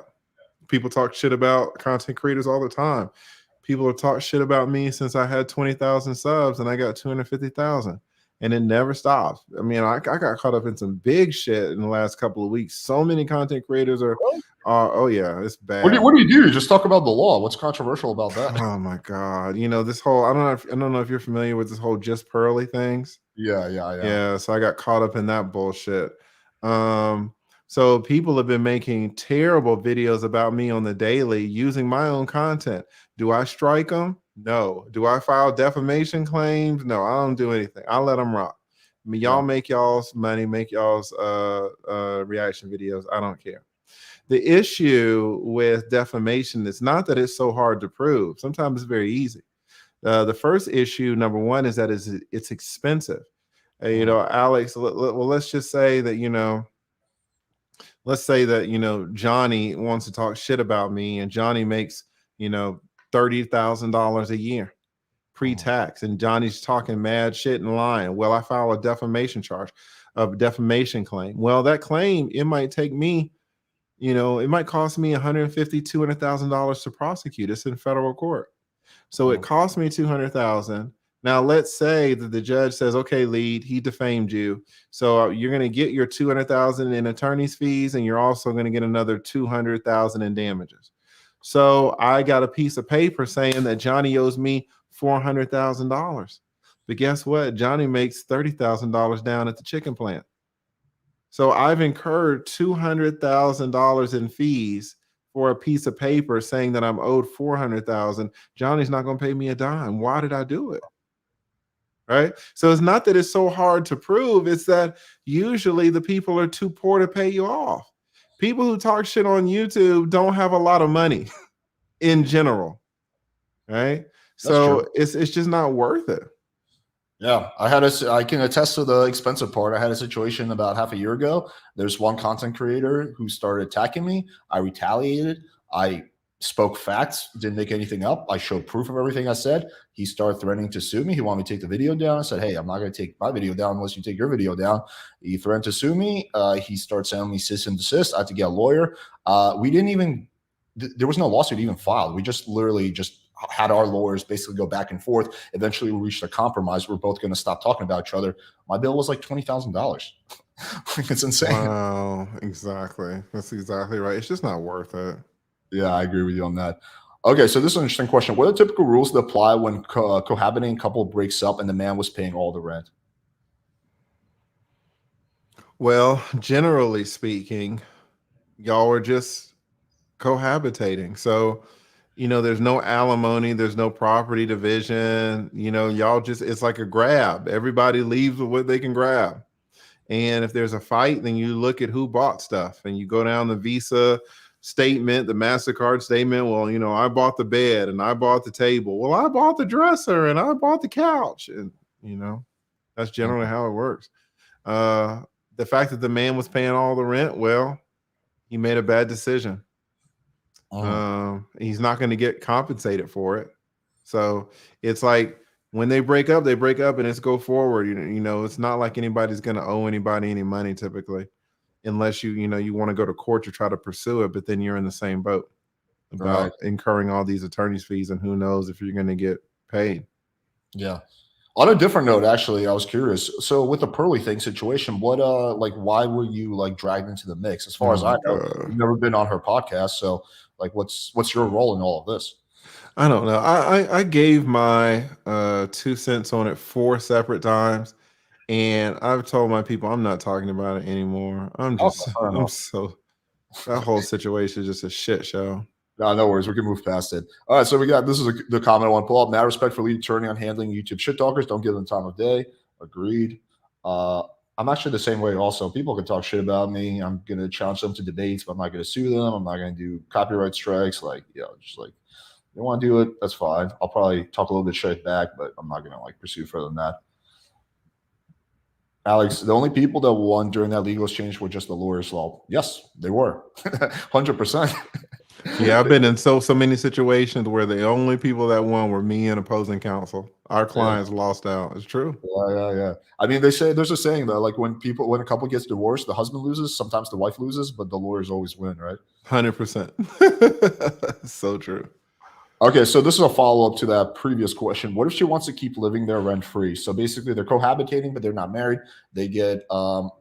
Speaker 2: People talk shit about content creators all the time. People have talked shit about me since I had 20,000 subs and I got 250,000. And it never stops. I mean, I got caught up in some big shit in the last couple of weeks. So many content creators oh yeah, it's bad.
Speaker 1: What do you do? Just talk about the law. What's controversial about that?
Speaker 2: Oh my God. This whole, I don't know if you're familiar with this whole just pearly things.
Speaker 1: Yeah, yeah, yeah.
Speaker 2: Yeah. So I got caught up in that bullshit. Um, So people have been making terrible videos about me on the daily using my own content. Do I strike them? No. Do I file defamation claims? No, I don't do anything. I let them rock. I mean, y'all
Speaker 1: Yeah.
Speaker 2: make y'all's money, make y'all's reaction videos. I don't care. The issue with defamation is not that it's so hard to prove. Sometimes it's very easy. The first issue, number one, is that it's expensive. Alex, well, let's just say that, let's say that, Johnny wants to talk shit about me, and Johnny makes, $30,000 a year pre-tax, and Johnny's talking mad shit and lying. Well, I file a defamation charge, a defamation claim. Well, that claim, it might take me, it might cost me $150,000, $200,000 to prosecute. It's in federal court. So it cost me 200,000. Now let's say that the judge says, okay, lead, he defamed you. So you're going to get your 200,000 in attorney's fees, and you're also going to get another 200,000 in damages. So I got a piece of paper saying that Johnny owes me $400,000. But guess what? Johnny makes $30,000 down at the chicken plant. So I've incurred $200,000 in fees for a piece of paper saying that I'm owed 400,000. Johnny's not going to pay me a dime. Why did I do it? Right? So it's not that it's so hard to prove. It's that usually the people are too poor to pay you off. People who talk shit on YouTube don't have a lot of money in general. Right? So it's just not worth it.
Speaker 1: Yeah, I can attest to the expensive part. I had a situation about half a year ago. There's one content creator who started attacking me. I retaliated. I spoke facts, didn't make anything up. I showed proof of everything I said. He started threatening to sue me. He wanted me to take the video down. I said, hey, I'm not going to take my video down unless you take your video down. He threatened to sue me. He started sending me cease and desist. I had to get a lawyer. We didn't even, there was no lawsuit even filed. We just literally just had our lawyers basically go back and forth. Eventually, we reached a compromise. We're both going to stop talking about each other. My bill was like $20,000. It's insane.
Speaker 2: Wow, exactly. That's exactly right. It's just not worth it.
Speaker 1: Yeah, I agree with you on that. Okay, so this is an interesting question. What are the typical rules that apply when cohabitating couple breaks up and the man was paying all the rent?
Speaker 2: Well, generally speaking, y'all are just cohabitating. So, there's no alimony, there's no property division. Y'all just, it's like a grab. Everybody leaves with what they can grab. And if there's a fight, then you look at who bought stuff and you go down the Visa statement, the MasterCard statement. Well, I bought the bed and I bought the table. Well, I bought the dresser and I bought the couch. And, that's generally how it works. The fact that the man was paying all the rent, well, he made a bad decision. He's not going to get compensated for it. So it's like when they break up and it's go forward. It's not like anybody's going to owe anybody any money typically, unless you want to go to court to try to pursue it. But then you're in the same boat about incurring all these attorney's fees, and who knows if you're going to get paid.
Speaker 1: Yeah. On a different note, actually, I was curious. So with the Pearly thing situation, what why were you dragged into the mix? As far as I know, you've never been on her podcast. So what's your role in all of this?
Speaker 2: I don't know. I gave my 2 cents on it 4 separate times, and I've told my people I'm not talking about it anymore. I'm so that whole situation is just a shit show.
Speaker 1: No worries. We can move past it. All right. So this is the comment I want to pull up. Mad respect for lead attorney on handling YouTube shit talkers. Don't give them time of day. Agreed. I'm actually the same way also. People can talk shit about me. I'm going to challenge them to debates, but I'm not going to sue them. I'm not going to do copyright strikes. They want to do it, that's fine. I'll probably talk a little bit shit back, but I'm not going to pursue further than that. Alex, the only people that won during that legal exchange were just the lawyers. Well, yes, they were. 100%.
Speaker 2: Yeah, I've been in so many situations where the only people that won were me and opposing counsel. Our clients lost out. It's true.
Speaker 1: Yeah. I mean, they say there's a saying that when a couple gets divorced, the husband loses. Sometimes the wife loses, but the lawyers always win, right?
Speaker 2: 100%. So true.
Speaker 1: Okay, so this is a follow-up to that previous question. What if she wants to keep living there rent-free? So basically, they're cohabitating, but they're not married. They get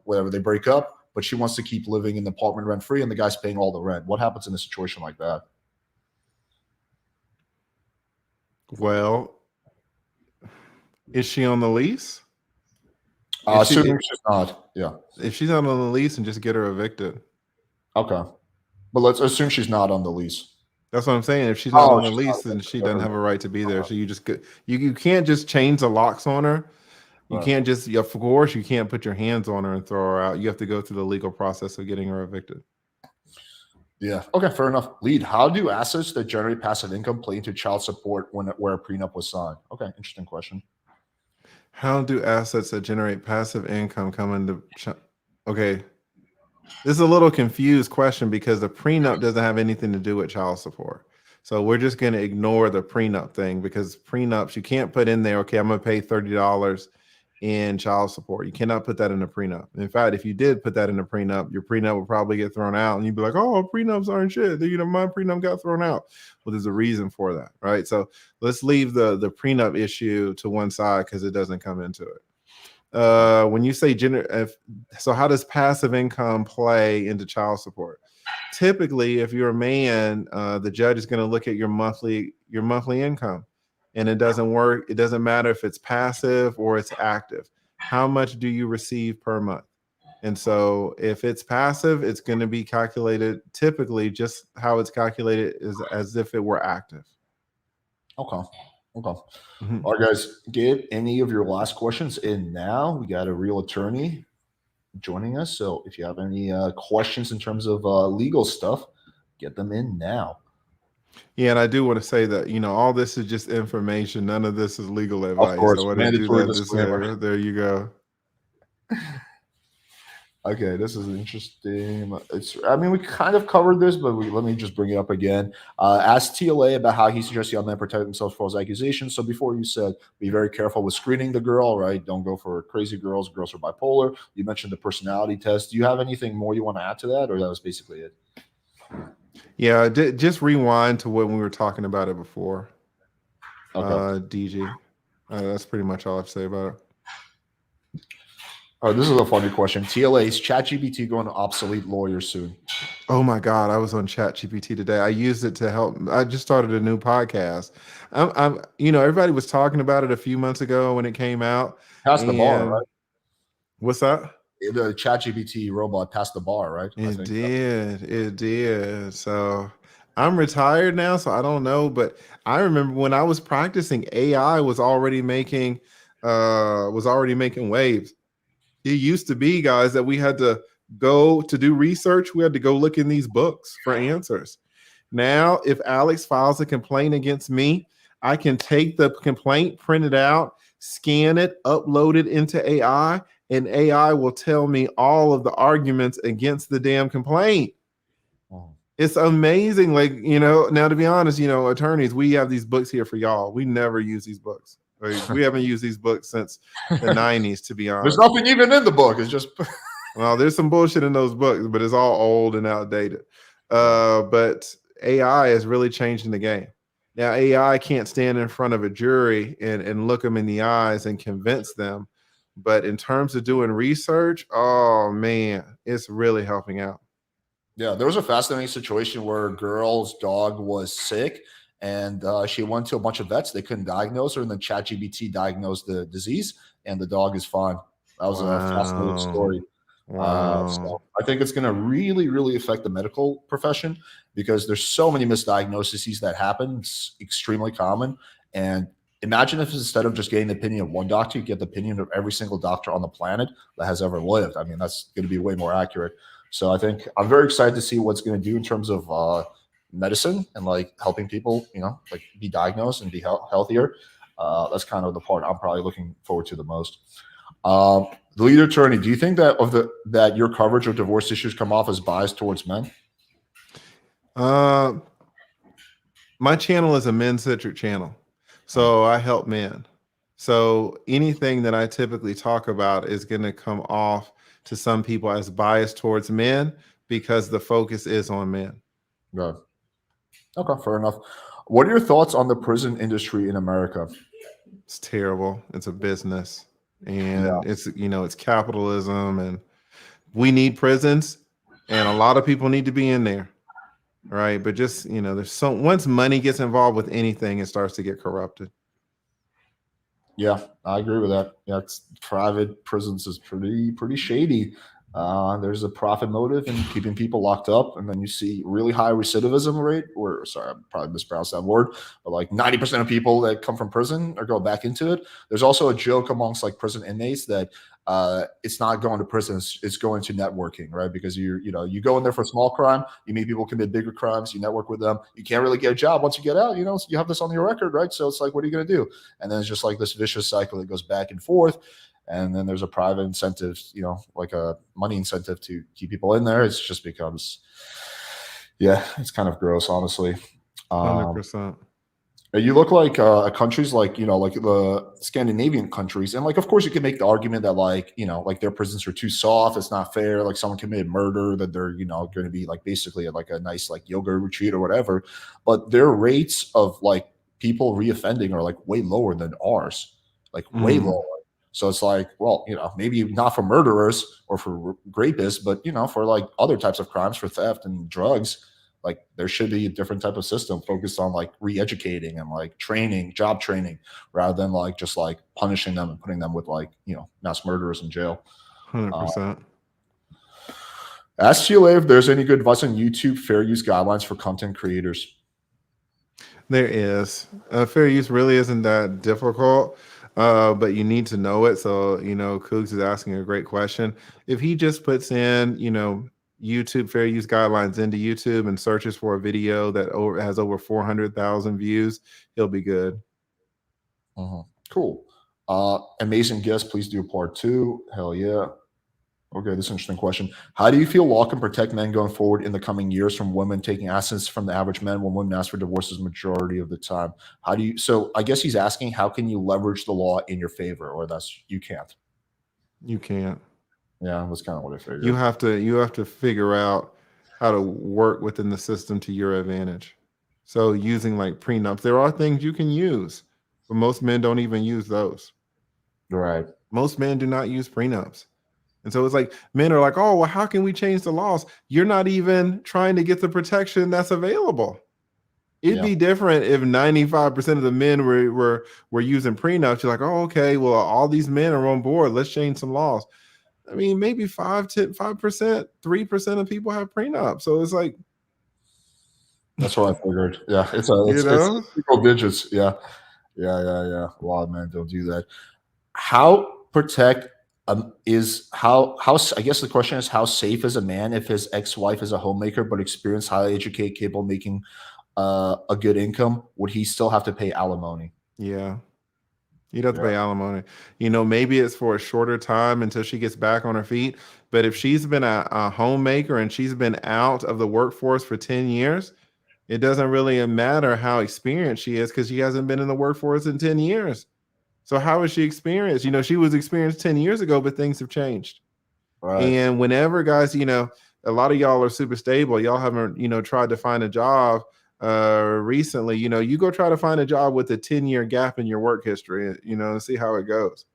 Speaker 1: whatever, they break up, but she wants to keep living in the apartment rent-free, and the guy's paying all the rent. What happens in a situation like that?
Speaker 2: Well, is she on the lease?
Speaker 1: Assuming she's not, yeah.
Speaker 2: If she's not on the lease, and just get her evicted.
Speaker 1: Okay. But let's assume she's not on the lease.
Speaker 2: That's what I'm saying. If she's not
Speaker 1: Oh,
Speaker 2: on the
Speaker 1: she's not.
Speaker 2: lease, then she doesn't
Speaker 1: Never
Speaker 2: have a
Speaker 1: mind.
Speaker 2: right to be there. So you just you can't just change the locks on her. You
Speaker 1: Right.
Speaker 2: can't just, of course, you can't put your hands on her and throw her out. You have to go through the legal process of getting her evicted.
Speaker 1: Yeah. Okay. Fair enough. Lead. How do assets that generate passive income play into child support where a prenup was signed? Okay. Interesting question.
Speaker 2: How do assets that generate passive income come into? Okay, this is a little confused question because the prenup doesn't have anything to do with child support. So we're just going to ignore the prenup thing because prenups, you can't put in there, okay, I'm going to pay $30 in child support. You cannot put that in a prenup. In fact, if you did put that in a prenup, your prenup would probably get thrown out and you'd be like, oh, prenups aren't shit. My prenup got thrown out. Well, there's a reason for that, right? So let's leave the prenup issue to one side because it doesn't come into it. When you say so how does passive income play into child support? Typically, if you're a man, the judge is going to look at your monthly income, and it doesn't work. It doesn't matter if it's passive or it's active. How much do you receive per month? And so if it's passive, it's going to be calculated typically just how it's calculated is as if it were active.
Speaker 1: Okay. Okay.
Speaker 2: Mhm.
Speaker 1: All right, guys, get any of your last questions in now. We got a real attorney joining us. So if you have any questions in terms of legal stuff, get them in now.
Speaker 2: Yeah, and I do want to say that, all this is just information. None of this is legal
Speaker 1: Of
Speaker 2: advice. I
Speaker 1: course,
Speaker 2: want to do
Speaker 1: mandatory
Speaker 2: that
Speaker 1: disclaimer.
Speaker 2: disclaimer. There you go.
Speaker 1: Okay, this is interesting. I mean, we kind of covered this, but let me just bring it up again. Asked TLA about how he suggests young men protect themselves from false accusations. So before you said, be very careful with screening the girl, right? Don't go for crazy girls. Girls are bipolar. You mentioned the personality test. Do you have anything more you want to add to that, or that was basically it?
Speaker 2: Yeah, just rewind to when we were talking about it before.
Speaker 1: Okay.
Speaker 2: DG. That's pretty much all I have to say about it.
Speaker 1: All right, this is a funny question. TLA's ChatGPT going to obsolete lawyers soon.
Speaker 2: Oh my God, I was on ChatGPT today. I used it to help. I just started a new podcast. Everybody was talking about it a few months ago when it came out.
Speaker 1: Passed the bar,
Speaker 2: And
Speaker 1: right?
Speaker 2: what's that?
Speaker 1: The ChatGPT robot passed the bar, right? I
Speaker 2: It
Speaker 1: think.
Speaker 2: did. It did. So I'm retired now, so I don't know. But I remember when I was practicing, AI was already making waves. It used to be, guys, that we had to go to do research. We had to go look in these books for answers. Now, if Alex files a complaint against me, I can take the complaint, print it out, scan it, upload it into AI, and AI will tell me all of the arguments against the damn complaint. It's amazing. Like, now to be honest, attorneys, we have these books here for y'all. We never use these books. Like, we haven't used these books since the 90s, to be
Speaker 1: There's
Speaker 2: honest.
Speaker 1: nothing even in the book. It's just
Speaker 2: Well, there's some bullshit in those books, but it's all old and outdated. But AI is really changing the game. Now, AI can't stand in front of a jury and look them in the eyes and convince them. But in terms of doing research, oh man, it's really helping out.
Speaker 1: Yeah, there was a fascinating situation where a girl's dog was sick and she went to a bunch of vets. They couldn't diagnose her, and then ChatGPT diagnosed the disease, and the dog is fine. That was a fascinating
Speaker 2: Wow.
Speaker 1: story. So
Speaker 2: Wow.
Speaker 1: I think it's going to really, really affect the medical profession because there's so many misdiagnoses that happen. It's extremely common. And imagine if instead of just getting the opinion of one doctor, you get the opinion of every single doctor on the planet that has ever lived. I mean, that's going to be way more accurate. So I think I'm very excited to see what's going to do in terms of medicine and like helping people, like be diagnosed and be healthier. That's kind of the part I'm probably looking forward to the most. The lead attorney, do you think that your coverage of divorce issues come off as biased towards men?
Speaker 2: Uh, my channel is a men-centric channel, so I help men. So anything that I typically talk about is going to come off to some people as biased towards men because the focus is on men.
Speaker 1: Good. Okay, fair enough. What are your thoughts on the prison industry in America?
Speaker 2: It's terrible. It's a business,
Speaker 1: Yeah.
Speaker 2: and it's capitalism, and we need prisons, and a lot of people need to be in there, right? But just there's once money gets involved with anything, it starts to get corrupted.
Speaker 1: Yeah, I agree with that. Yeah, it's private prisons is pretty shady. There's a profit motive in keeping people locked up, and then you see really high recidivism rate. Or sorry, I probably mispronounced that word, but like 90% of people that come from prison or go back into it. There's also a joke amongst like prison inmates that it's not going to prison; it's going to networking, right? Because you go in there for a small crime, you meet people commit bigger crimes, you network with them. You can't really get a job once you get out. You have this on your record, right? So it's like, what are you going to do? And then it's just like this vicious cycle that goes back and forth. And then there's a private incentive, like a money incentive to keep people in there. It's just becomes, yeah, it's kind of gross, honestly.
Speaker 2: Hundred
Speaker 1: Um,
Speaker 2: percent.
Speaker 1: you look like countries like like the Scandinavian countries, and like of course you can make the argument that like like their prisons are too soft. It's not fair. Like someone committed murder, that they're going to be like basically at like a nice like yoga retreat or whatever. But their rates of like people reoffending are like way lower than ours, like way lower. So it's like, well, maybe not for murderers or for rapists, but for like other types of crimes, for theft and drugs, like there should be a different type of system focused on like re-educating and like training, job training, rather than like just like punishing them and putting them with like mass murderers in jail.
Speaker 2: 100%.
Speaker 1: Ask TLA if there's any good advice on YouTube fair use guidelines for content creators.
Speaker 2: There is. Fair use really isn't that difficult, but you need to know it. So, Cougs is asking a great question. If he just puts in, YouTube fair use guidelines into YouTube and searches for a video that has over 400,000 views, he'll be good.
Speaker 1: Cool. Amazing guest. Please do a part 2. Hell yeah. Okay, this is an interesting question. How do you feel law can protect men going forward in the coming years from women taking assets from the average men when women ask for divorces majority of the time? So I guess he's asking, how can you leverage the law in your favor? Or you can't.
Speaker 2: You can't.
Speaker 1: Yeah, that's kind of what I figured.
Speaker 2: You have to figure out how to work within the system to your advantage. So using like prenups, there are things you can use, but most men don't even use those.
Speaker 1: Right.
Speaker 2: Most men do not use prenups. And so it's like men are like, oh, well, how can we change the laws? You're not even trying to get the protection that's available. It'd be different if 95% of the men were using prenups. You're like, oh, okay, well, all these men are on board. Let's change some laws. I mean, maybe 5%, 3% of people have prenups. So it's like,
Speaker 1: that's what I figured. Yeah, it's single digits. Yeah. A lot of men don't do that. How protect I guess the question is, how safe is a man if his ex-wife is a homemaker but experienced, highly educated, capable of making a good income? Would he still have to pay alimony?
Speaker 2: Yeah. You'd have to pay alimony. Maybe it's for a shorter time until she gets back on her feet. But if she's been a homemaker and she's been out of the workforce for 10 years, it doesn't really matter how experienced she is because she hasn't been in the workforce in 10 years. So how is she experienced? She was experienced 10 years ago, but things have changed. Right. And whenever guys, a lot of y'all are super stable. Y'all haven't, tried to find a job recently. You go try to find a job with a 10-year gap in your work history, and see how it goes.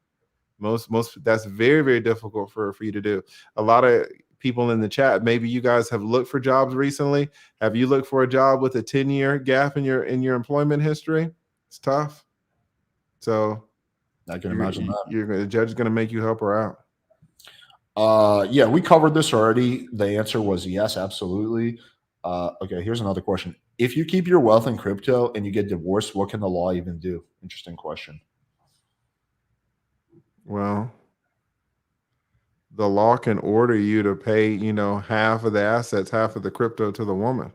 Speaker 2: Most that's very, very difficult for you to do. A lot of people in the chat, maybe you guys have looked for jobs recently. Have you looked for a job with a 10-year gap in your employment history? It's tough. So
Speaker 1: I can imagine that.
Speaker 2: The judge is going to make you help her out.
Speaker 1: Yeah, we covered this already. The answer was yes, absolutely. Okay, here's another question. If you keep your wealth in crypto and you get divorced, what can the law even do? Interesting question.
Speaker 2: Well, the law can order you to pay, half of the assets, half of the crypto to the woman.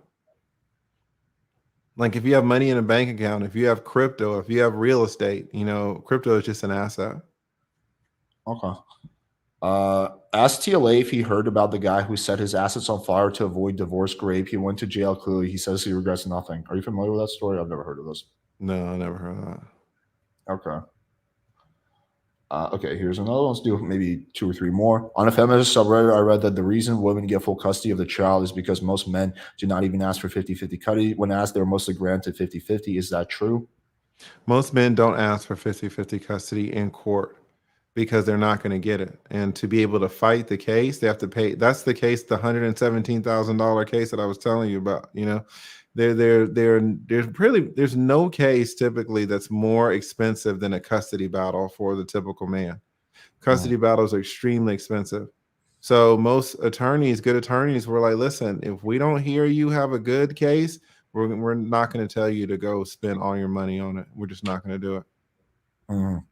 Speaker 2: Like if you have money in a bank account, if you have crypto, if you have real estate, crypto is just an asset.
Speaker 1: Okay. Ask TLA if he heard about the guy who set his assets on fire to avoid divorce rape. He went to jail. Clearly, he says he regrets nothing. Are you familiar with that story? I've never heard of this.
Speaker 2: No, I never heard of that.
Speaker 1: Okay. Okay, here's another one. Let's do maybe 2 or 3 more. On a feminist subreddit, I read that the reason women get full custody of the child is because most men do not even ask for 50-50 custody. When asked, they're mostly granted 50-50. Is that true?
Speaker 2: Most men don't ask for 50-50 custody in court because they're not going to get it. And to be able to fight the case, they have to pay. That's the case, the $117,000 case that I was telling you about. There's no case typically that's more expensive than a custody battle for the typical man. Custody battles are extremely expensive. So most attorneys, good attorneys, were like, listen, if we don't hear you have a good case, we're not going to tell you to go spend all your money on it. We're just not going to do it.
Speaker 1: Mhm.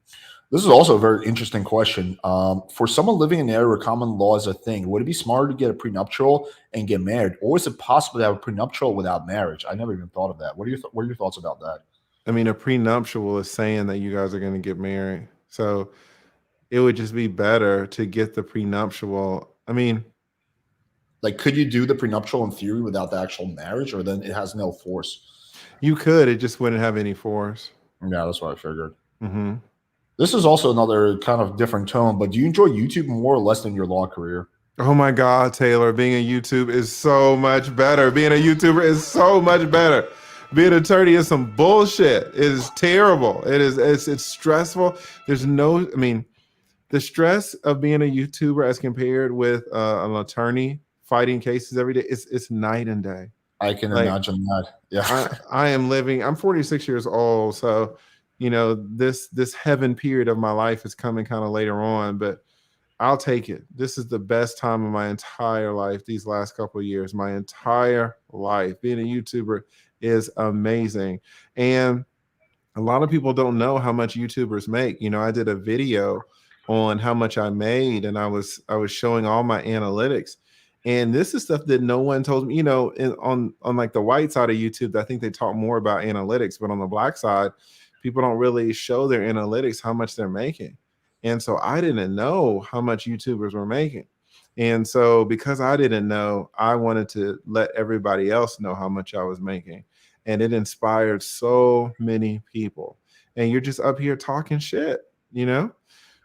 Speaker 1: This is also a very interesting question. For someone living in an area where common law is a thing, would it be smarter to get a prenuptial and get married, or is it possible to have a prenuptial without marriage? I never even thought of that. What are your thoughts about that?
Speaker 2: I mean, a prenuptial is saying that you guys are going to get married. So it would just be better to get the prenuptial. I mean,
Speaker 1: Like, could you do the prenuptial in theory without the actual marriage, or then it has no force?
Speaker 2: you could, it just wouldn't have any force.
Speaker 1: Yeah, that's what I figured.
Speaker 2: Hmm.
Speaker 1: This is also another kind of different tone, but do you enjoy YouTube more or less than your law career?
Speaker 2: Oh my God, Taylor, being a YouTube is so much better. Being a YouTuber is so much better. Being an attorney is some bullshit. It is terrible. It's stressful. There's no, I mean, the stress of being a YouTuber as compared with an attorney fighting cases every day, it's night and day.
Speaker 1: I can
Speaker 2: Like
Speaker 1: imagine that. Yeah.
Speaker 2: I am living, I'm 46 years old, so this heaven period of my life is coming kind of later on, but I'll take it. This is the best time of my entire life, these last couple of years. My entire life. Being a YouTuber is amazing. And a lot of people don't know how much YouTubers make. I did a video on how much I made, and I was showing all my analytics. And this is stuff that no one told me. On like the white side of YouTube, I think they talk more about analytics, but on the black side, people don't really show their analytics how much they're making. And so I didn't know how much YouTubers were making. And so because I didn't know, I wanted to let everybody else know how much I was making, and it inspired so many people. And you're just up here talking shit.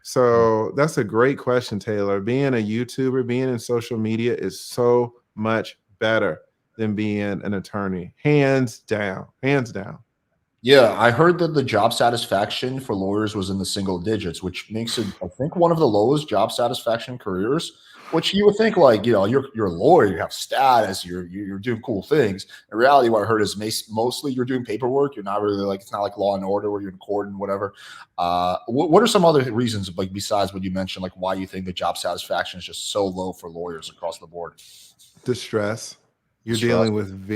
Speaker 2: So that's a great question, Taylor. Being a YouTuber, being in social media is so much better than being an attorney. Hands down. Hands down.
Speaker 1: Yeah, I heard that the job satisfaction for lawyers was in the single digits, which makes it, I think, one of the lowest job satisfaction careers. Which you would think, like, you're a lawyer, you have status, you're doing cool things. In reality, what I heard is mostly you're doing paperwork. You're not really, like, it's not like Law and Order where you're in court and whatever. What are some other reasons, like, besides what you mentioned, like why you think the job satisfaction is just so low for lawyers across the board?
Speaker 2: The stress.
Speaker 1: The
Speaker 2: You're
Speaker 1: stress.
Speaker 2: dealing with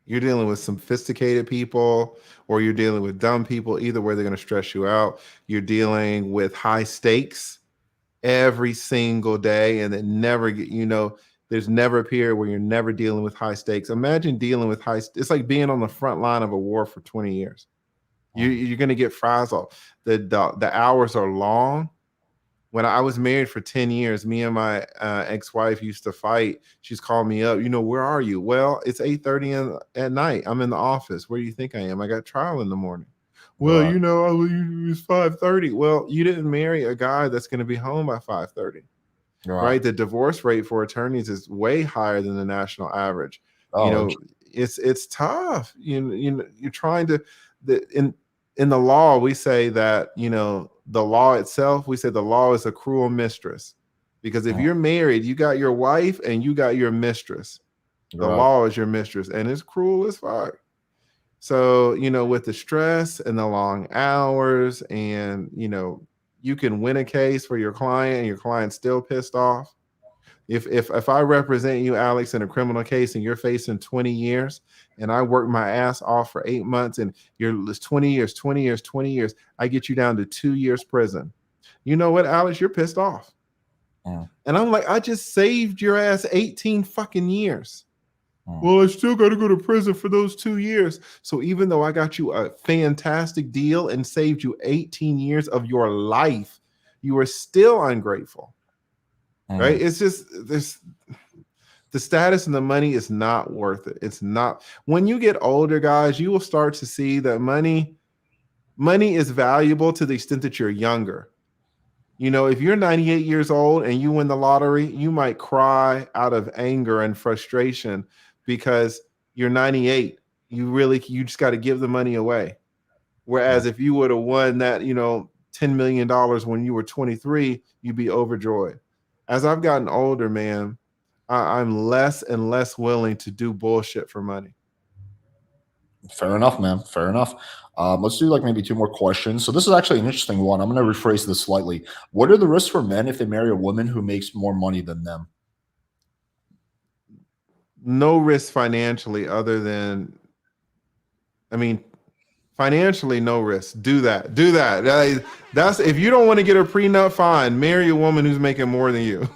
Speaker 2: you're dealing with sophisticated people, or you're dealing with dumb people. Either way, they're going to stress you out. You're dealing with high stakes every single day, and it never there's never a period where you're never dealing with high stakes. Imagine dealing with it's like being on the front line of a war for 20 years. You're going to get frazzled. The hours are long. When I was married for 10 years, me and my ex-wife used to fight. She's called me up, where are you? Well, it's 8:30 at night. I'm in the office. Where do you think I am? I got trial in the morning. Well,
Speaker 1: Right.
Speaker 2: it's 5:30. Well, you didn't marry a guy that's going to be home by 5:30,
Speaker 1: Right.
Speaker 2: right? The divorce rate for attorneys is way higher than the national average. You
Speaker 1: Oh,
Speaker 2: know, it's tough. You're trying to in the law, we say that, the law itself, we say the law is a cruel mistress. Because if you're married, you got your wife and you got your mistress. The
Speaker 1: right.
Speaker 2: law is your mistress, and it's cruel as fuck. So, with the stress and the long hours, and you can win a case for your client and your client's still pissed off. If I represent you, Alex, in a criminal case and you're facing 20 years, and I work my ass off for 8 months, and you're 20 years, 20 years, 20 years, I get you down to 2 years prison. You know what, Alex? You're pissed off.
Speaker 1: Mm,
Speaker 2: And I'm like, I just saved your ass 18 fucking years.
Speaker 1: mm,
Speaker 2: Well, I still got to go to prison for those 2 years. So even though I got you a fantastic deal and saved you 18 years of your life, you are still ungrateful, right?
Speaker 1: mm.
Speaker 2: It's just this. The status and the money is not worth it. It's not. When you get older, guys, you will start to see that money is valuable to the extent that you're younger. If you're 98 years old and you win the lottery, you might cry out of anger and frustration because you're 98. You just got to give the money away. Whereas if you would have won that, $10 million when you were 23, you'd be overjoyed. As I've gotten older, man, I'm less and less willing to do bullshit for money.
Speaker 1: Fair enough, man. Fair enough. Let's do like maybe two more questions. So this is actually an interesting one. I'm going to rephrase this slightly. What are the risks for men if they marry a woman who makes more money than them?
Speaker 2: No risk financially, other than, I mean, financially, no risk. Do that. Do that. That's if you don't want to get a prenup, fine. Marry a woman who's making more than you.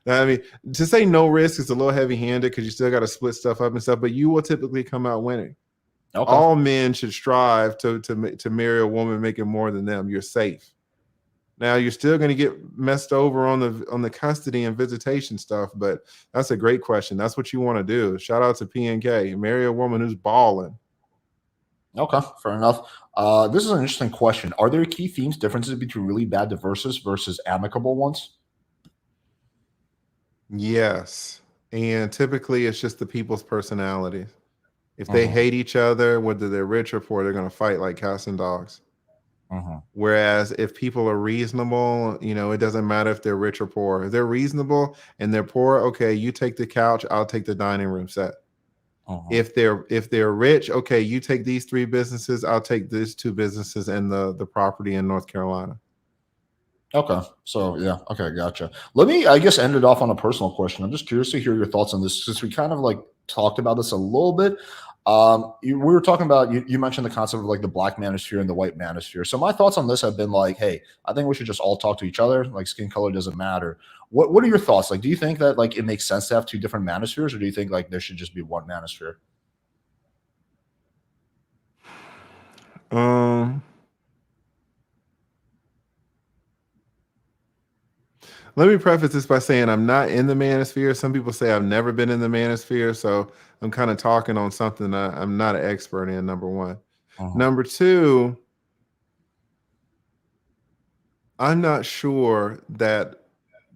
Speaker 2: I mean, to say no risk is a little heavy-handed because you still got to split stuff up and stuff, but you will typically come out winning.
Speaker 1: Okay.
Speaker 2: All men should strive to marry a woman making more than them. You're safe. Now you're still going to get messed over on the custody and visitation stuff, but that's a great question. That's what you want to do. Shout out to PNK. Marry a woman who's balling.
Speaker 1: Okay. Fair enough. This is an interesting question. Are there key themes, differences between really bad divorces versus amicable ones?
Speaker 2: Yes. And typically it's just the people's personalities. If they
Speaker 1: Hmm.
Speaker 2: hate each other, whether they're rich or poor, they're going to fight like cats and dogs.
Speaker 1: Hmm.
Speaker 2: Whereas if people are reasonable, it doesn't matter if they're rich or poor. If they're reasonable and they're poor, okay, you take the couch, I'll take the dining room set.
Speaker 1: Hmm.
Speaker 2: If they're rich, okay, you take these three businesses, I'll take these two businesses and the property in North Carolina.
Speaker 1: Okay. So yeah. Okay. Gotcha. Let me, I guess, end it off on a personal question. I'm just curious to hear your thoughts on this since we kind of like talked about this a little bit. We were talking about you mentioned the concept of like the black manosphere and the white manosphere. So my thoughts on this have been like, hey, I think we should just all talk to each other. Like skin color doesn't matter. What are your thoughts? Like, do you think that like it makes sense to have two different manospheres, or do you think like there should just be one manosphere?
Speaker 2: Um, Let me preface this by saying I'm not in the manosphere. Some people say I've never been in the manosphere, so I'm kind of talking on something that I'm not an expert in, number one.
Speaker 1: Mhm.
Speaker 2: Number two, I'm not sure that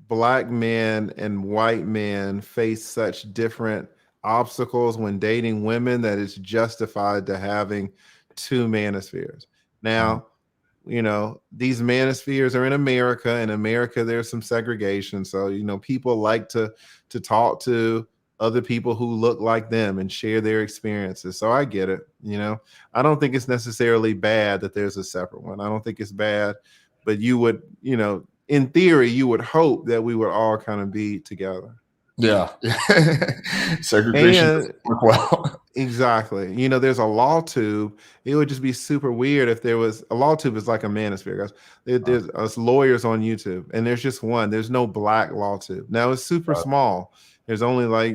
Speaker 2: black men and white men face such different obstacles when dating women that it's justified to having two manospheres.
Speaker 1: Mhm.
Speaker 2: Now, these manospheres are in America. In America there's some segregation, so people like to talk to other people who look like them and share their experiences, so I get it. I don't think it's necessarily bad that there's a separate one. I don't think it's bad, but you would, in theory, you would hope that we would all kind of be together.
Speaker 1: Yeah. Segregation
Speaker 2: And
Speaker 1: doesn't work well.
Speaker 2: exactly. There's a law tube. It would just be super weird if there was a law tube is like a manosphere, guys. There's us lawyers on YouTube, and there's just one. There's no black law tube. Now it's super
Speaker 1: Right.
Speaker 2: small. There's only like,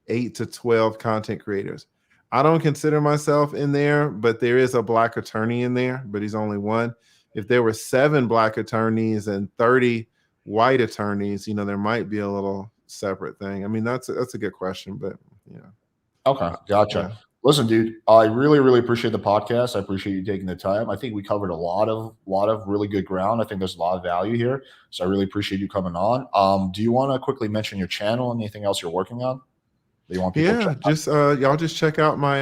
Speaker 2: 8 to 12 content creators. I don't consider myself in there, but there is a black attorney in there, but he's only one. If there were 7 black attorneys and 30 white attorneys, there might be a little separate thing. I mean, that's a good question, but yeah.
Speaker 1: Okay, gotcha.
Speaker 2: Yeah.
Speaker 1: Listen, dude, I really, really appreciate the podcast. I appreciate you taking the time. I think we covered a lot of really good ground. I think there's a lot of value here. So I really appreciate you coming on. Do you want to quickly mention your channel and anything else you're working on that you want people to check
Speaker 2: Yeah,
Speaker 1: out?
Speaker 2: just y'all just check out my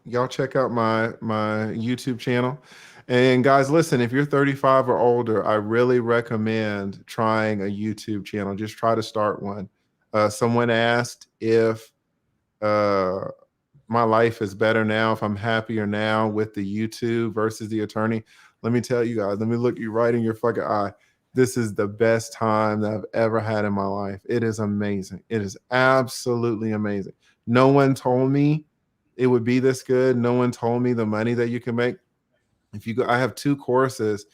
Speaker 2: YouTube channel. And guys, listen, if you're 35 or older, I really recommend trying a YouTube channel. Just try to start one. Someone asked if uh my life is better now, if I'm happier now with the YouTube versus the attorney. Let me tell you guys, let me look you right in your fucking eye. This is the best time that I've ever had in my life. It is amazing. It is absolutely amazing. No one told me it would be this good. No one told me the money that you can make. If you go, I have 2 courses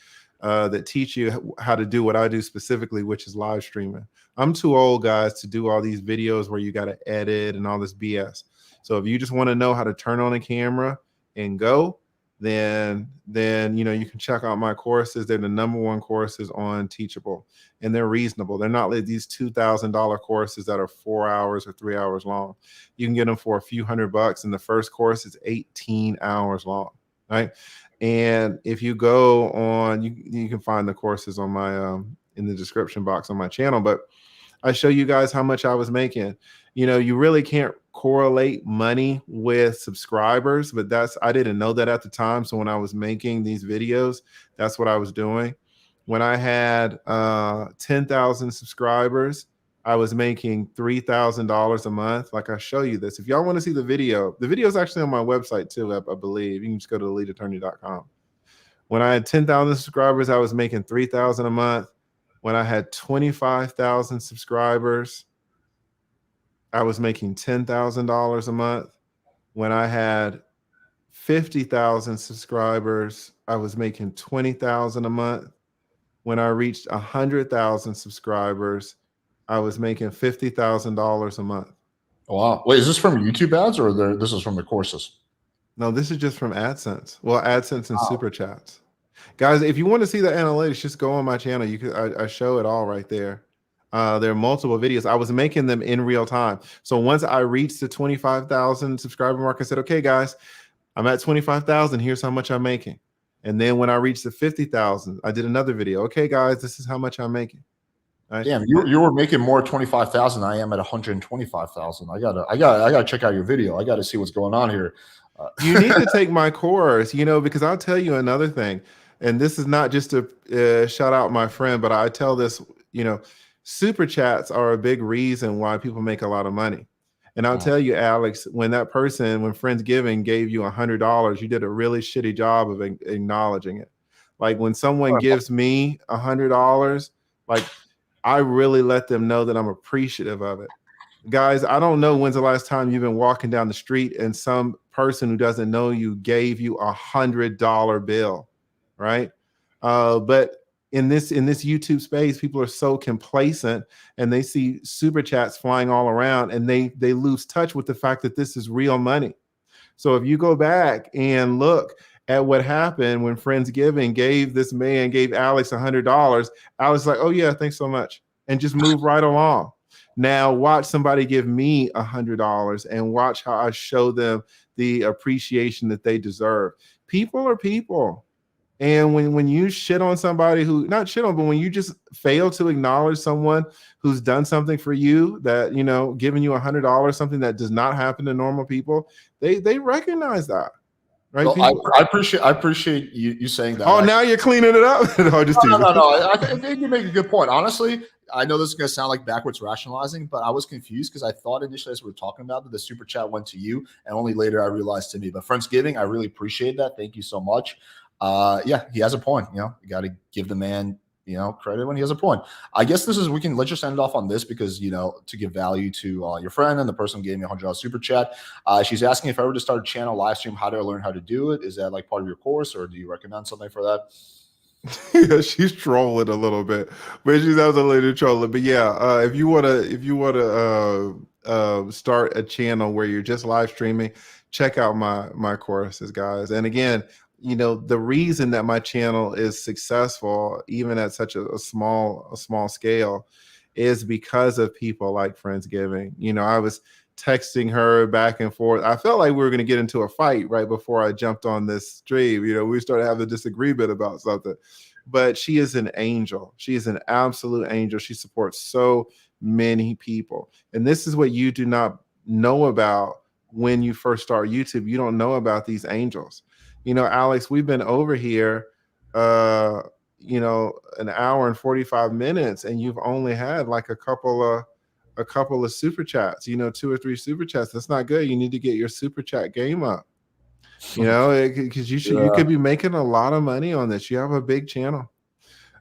Speaker 2: that teach you how to do what I do specifically, which is live streaming. I'm too old, guys, to do all these videos where you got to edit and all this BS. So if you just want to know how to turn on a camera and go, then you can check out my courses. They're the #1 courses on Teachable, and they're reasonable. They're not like these $2,000 courses that are 4 hours or 3 hours long. You can get them for a few $100, and the first course is 18 hours long, right? And if you go on, you can find the courses on my in the description box on my channel. But I show you guys how much I was making. You really can't correlate money with subscribers, but I didn't know that at the time. So when I was making these videos, that's what I was doing. When I had 10,000 subscribers, I was making $3,000 a month. Like I show you this. If y'all want to see the video is actually on my website too, I believe. You can just go to eliteattorney.com. When I had 10,000 subscribers, I was making $3,000 a month. When I had 25,000 subscribers, I was making $10,000 a month. When I had 50,000 subscribers, I was making $20,000 a month. When I reached 100,000 subscribers, I was making $50,000 a month.
Speaker 1: Wow. Wait, is this from YouTube ads or this is from the courses?
Speaker 2: No, this is just from AdSense. Well, AdSense and
Speaker 1: Wow.
Speaker 2: Super Chats. Guys, if you want to see the analytics, just go on my channel. You can I show it all right there. There are multiple videos. I was making them in real time. So once I reached the 25,000 subscriber mark, I said, okay, guys, I'm at 25,000. Here's how much I'm making. And then when I reached the 50,000, I did another video. Okay, guys, this is how much I'm making. Right?
Speaker 1: Damn, you were making more 25,000. I am at 125,000. I gotta check out your video. I gotta see what's going on here.
Speaker 2: You need to take my course, because I'll tell you another thing. And this is not just to shout out my friend, but I tell this, super chats are a big reason why people make a lot of money. And I'll tell you, Alex, when Friendsgiving gave you $100, you did a really shitty job of acknowledging it. Like when someone gives me $100, like I really let them know that I'm appreciative of it. Guys, I don't know when's the last time you've been walking down the street and some person who doesn't know you gave you $100 bill, right? But in this YouTube space, people are so complacent and they see super chats flying all around and they lose touch with the fact that this is real money. So if you go back and look at what happened when Friendsgiving gave Alex $100, Alex is like, oh yeah, thanks so much, and just move right along. Now watch somebody give me $100 and watch how I show them the appreciation that they deserve. People are people. And when you shit on somebody but when you just fail to acknowledge someone who's done something for you, that, giving you $100, something that does not happen to normal people, they recognize that. Right?
Speaker 1: Well, I appreciate you saying that.
Speaker 2: Oh, now you're cleaning it up?
Speaker 1: No. I think you make a good point. Honestly, I know this is going to sound like backwards rationalizing, but I was confused because I thought initially as we were talking about that the super chat went to you, and only later I realized to me. But Friendsgiving, I really appreciate that. Thank you so much. Yeah, he has a point. You got to give the man credit when he has a point. I guess let's just end off on this because, to give value to your friend and the person who gave me $100 super chat. She's asking if I were to start a channel live stream, how do I learn how to do it? Is that like part of your course or do you recommend something for that?
Speaker 2: Yeah, she's trolling a little bit, but she's absolutely trolling. But yeah, if you want to start a channel where you're just live streaming, check out my courses, guys. And again, the reason that my channel is successful, even at such a small scale, is because of people like Friendsgiving. I was texting her back and forth. I felt like we were going to get into a fight right before I jumped on this stream. We started having a disagreement about something, but she is an angel. She is an absolute angel. She supports so many people. And this is what you do not know about when you first start YouTube. You don't know about these angels. Alex, we've been over here, an hour and 45 minutes, and you've only had like a couple of super chats, 2 or 3 super chats. That's not good. You need to get your super chat game up, because you could be making a lot of money on this. You have a big channel,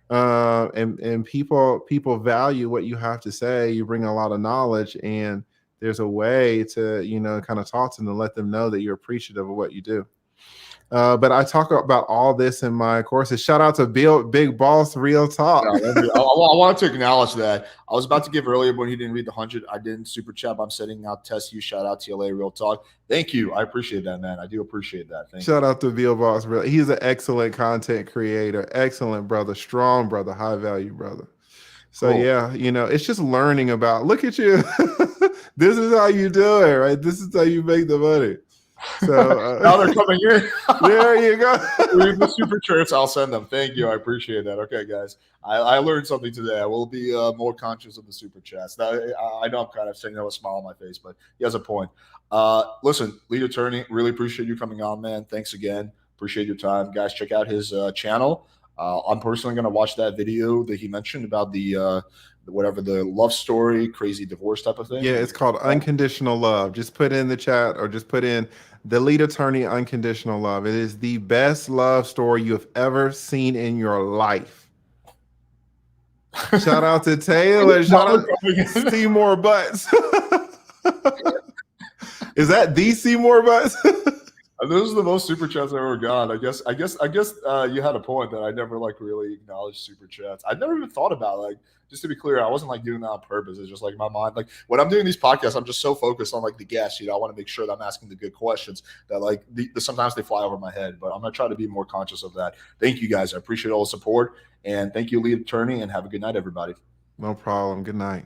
Speaker 2: and people value what you have to say. You bring a lot of knowledge, and there's a way to, kind of talk to them and let them know that you're appreciative of what you do. But I talk about all this in my courses. Shout out to Big Boss Real Talk.
Speaker 1: I wanted to acknowledge that. I was about to give earlier when he didn't read the 100. I didn't super chat. I'm sending out test you. Shout out TLA Real Talk. Thank you. I appreciate that, man. I do appreciate that.
Speaker 2: Shout out to Bill Boss Real. He's an excellent content creator. Excellent brother. Strong brother. High value brother. So cool. Yeah, it's just learning about. Look at you. This is how you do it, right? This is how you make the money. So
Speaker 1: now they're coming in.
Speaker 2: There you go.
Speaker 1: Read the super chats. I'll send them. Thank you. I appreciate that. Okay, guys. I learned something today. I will be more conscious of the super chats. Now, I know I'm kind of saying that with a smile on my face, but he has a point. Listen, lead attorney, really appreciate you coming on, man. Thanks again. Appreciate your time. Guys, check out his channel. I'm personally going to watch that video that he mentioned about the whatever the love story, crazy divorce type of thing?
Speaker 2: Yeah, it's called Unconditional Love. Just put in the chat or just put in the lead attorney Unconditional Love. It is the best love story you have ever seen in your life. Shout out to Taylor. Shout out Seymour Butts. Is that the Seymour Butts?
Speaker 1: Those are the most super chats I've ever got. I guess you had a point that I never like really acknowledged super chats. I never even thought about like, just to be clear, I wasn't like doing that on purpose. It's just like my mind, like when I'm doing these podcasts, I'm just so focused on like the guests. I want to make sure that I'm asking the good questions that like sometimes they fly over my head, but I'm gonna try to be more conscious of that. Thank you guys. I appreciate all the support, and thank you, lead attorney, and have a good night, everybody.
Speaker 2: No problem. Good night.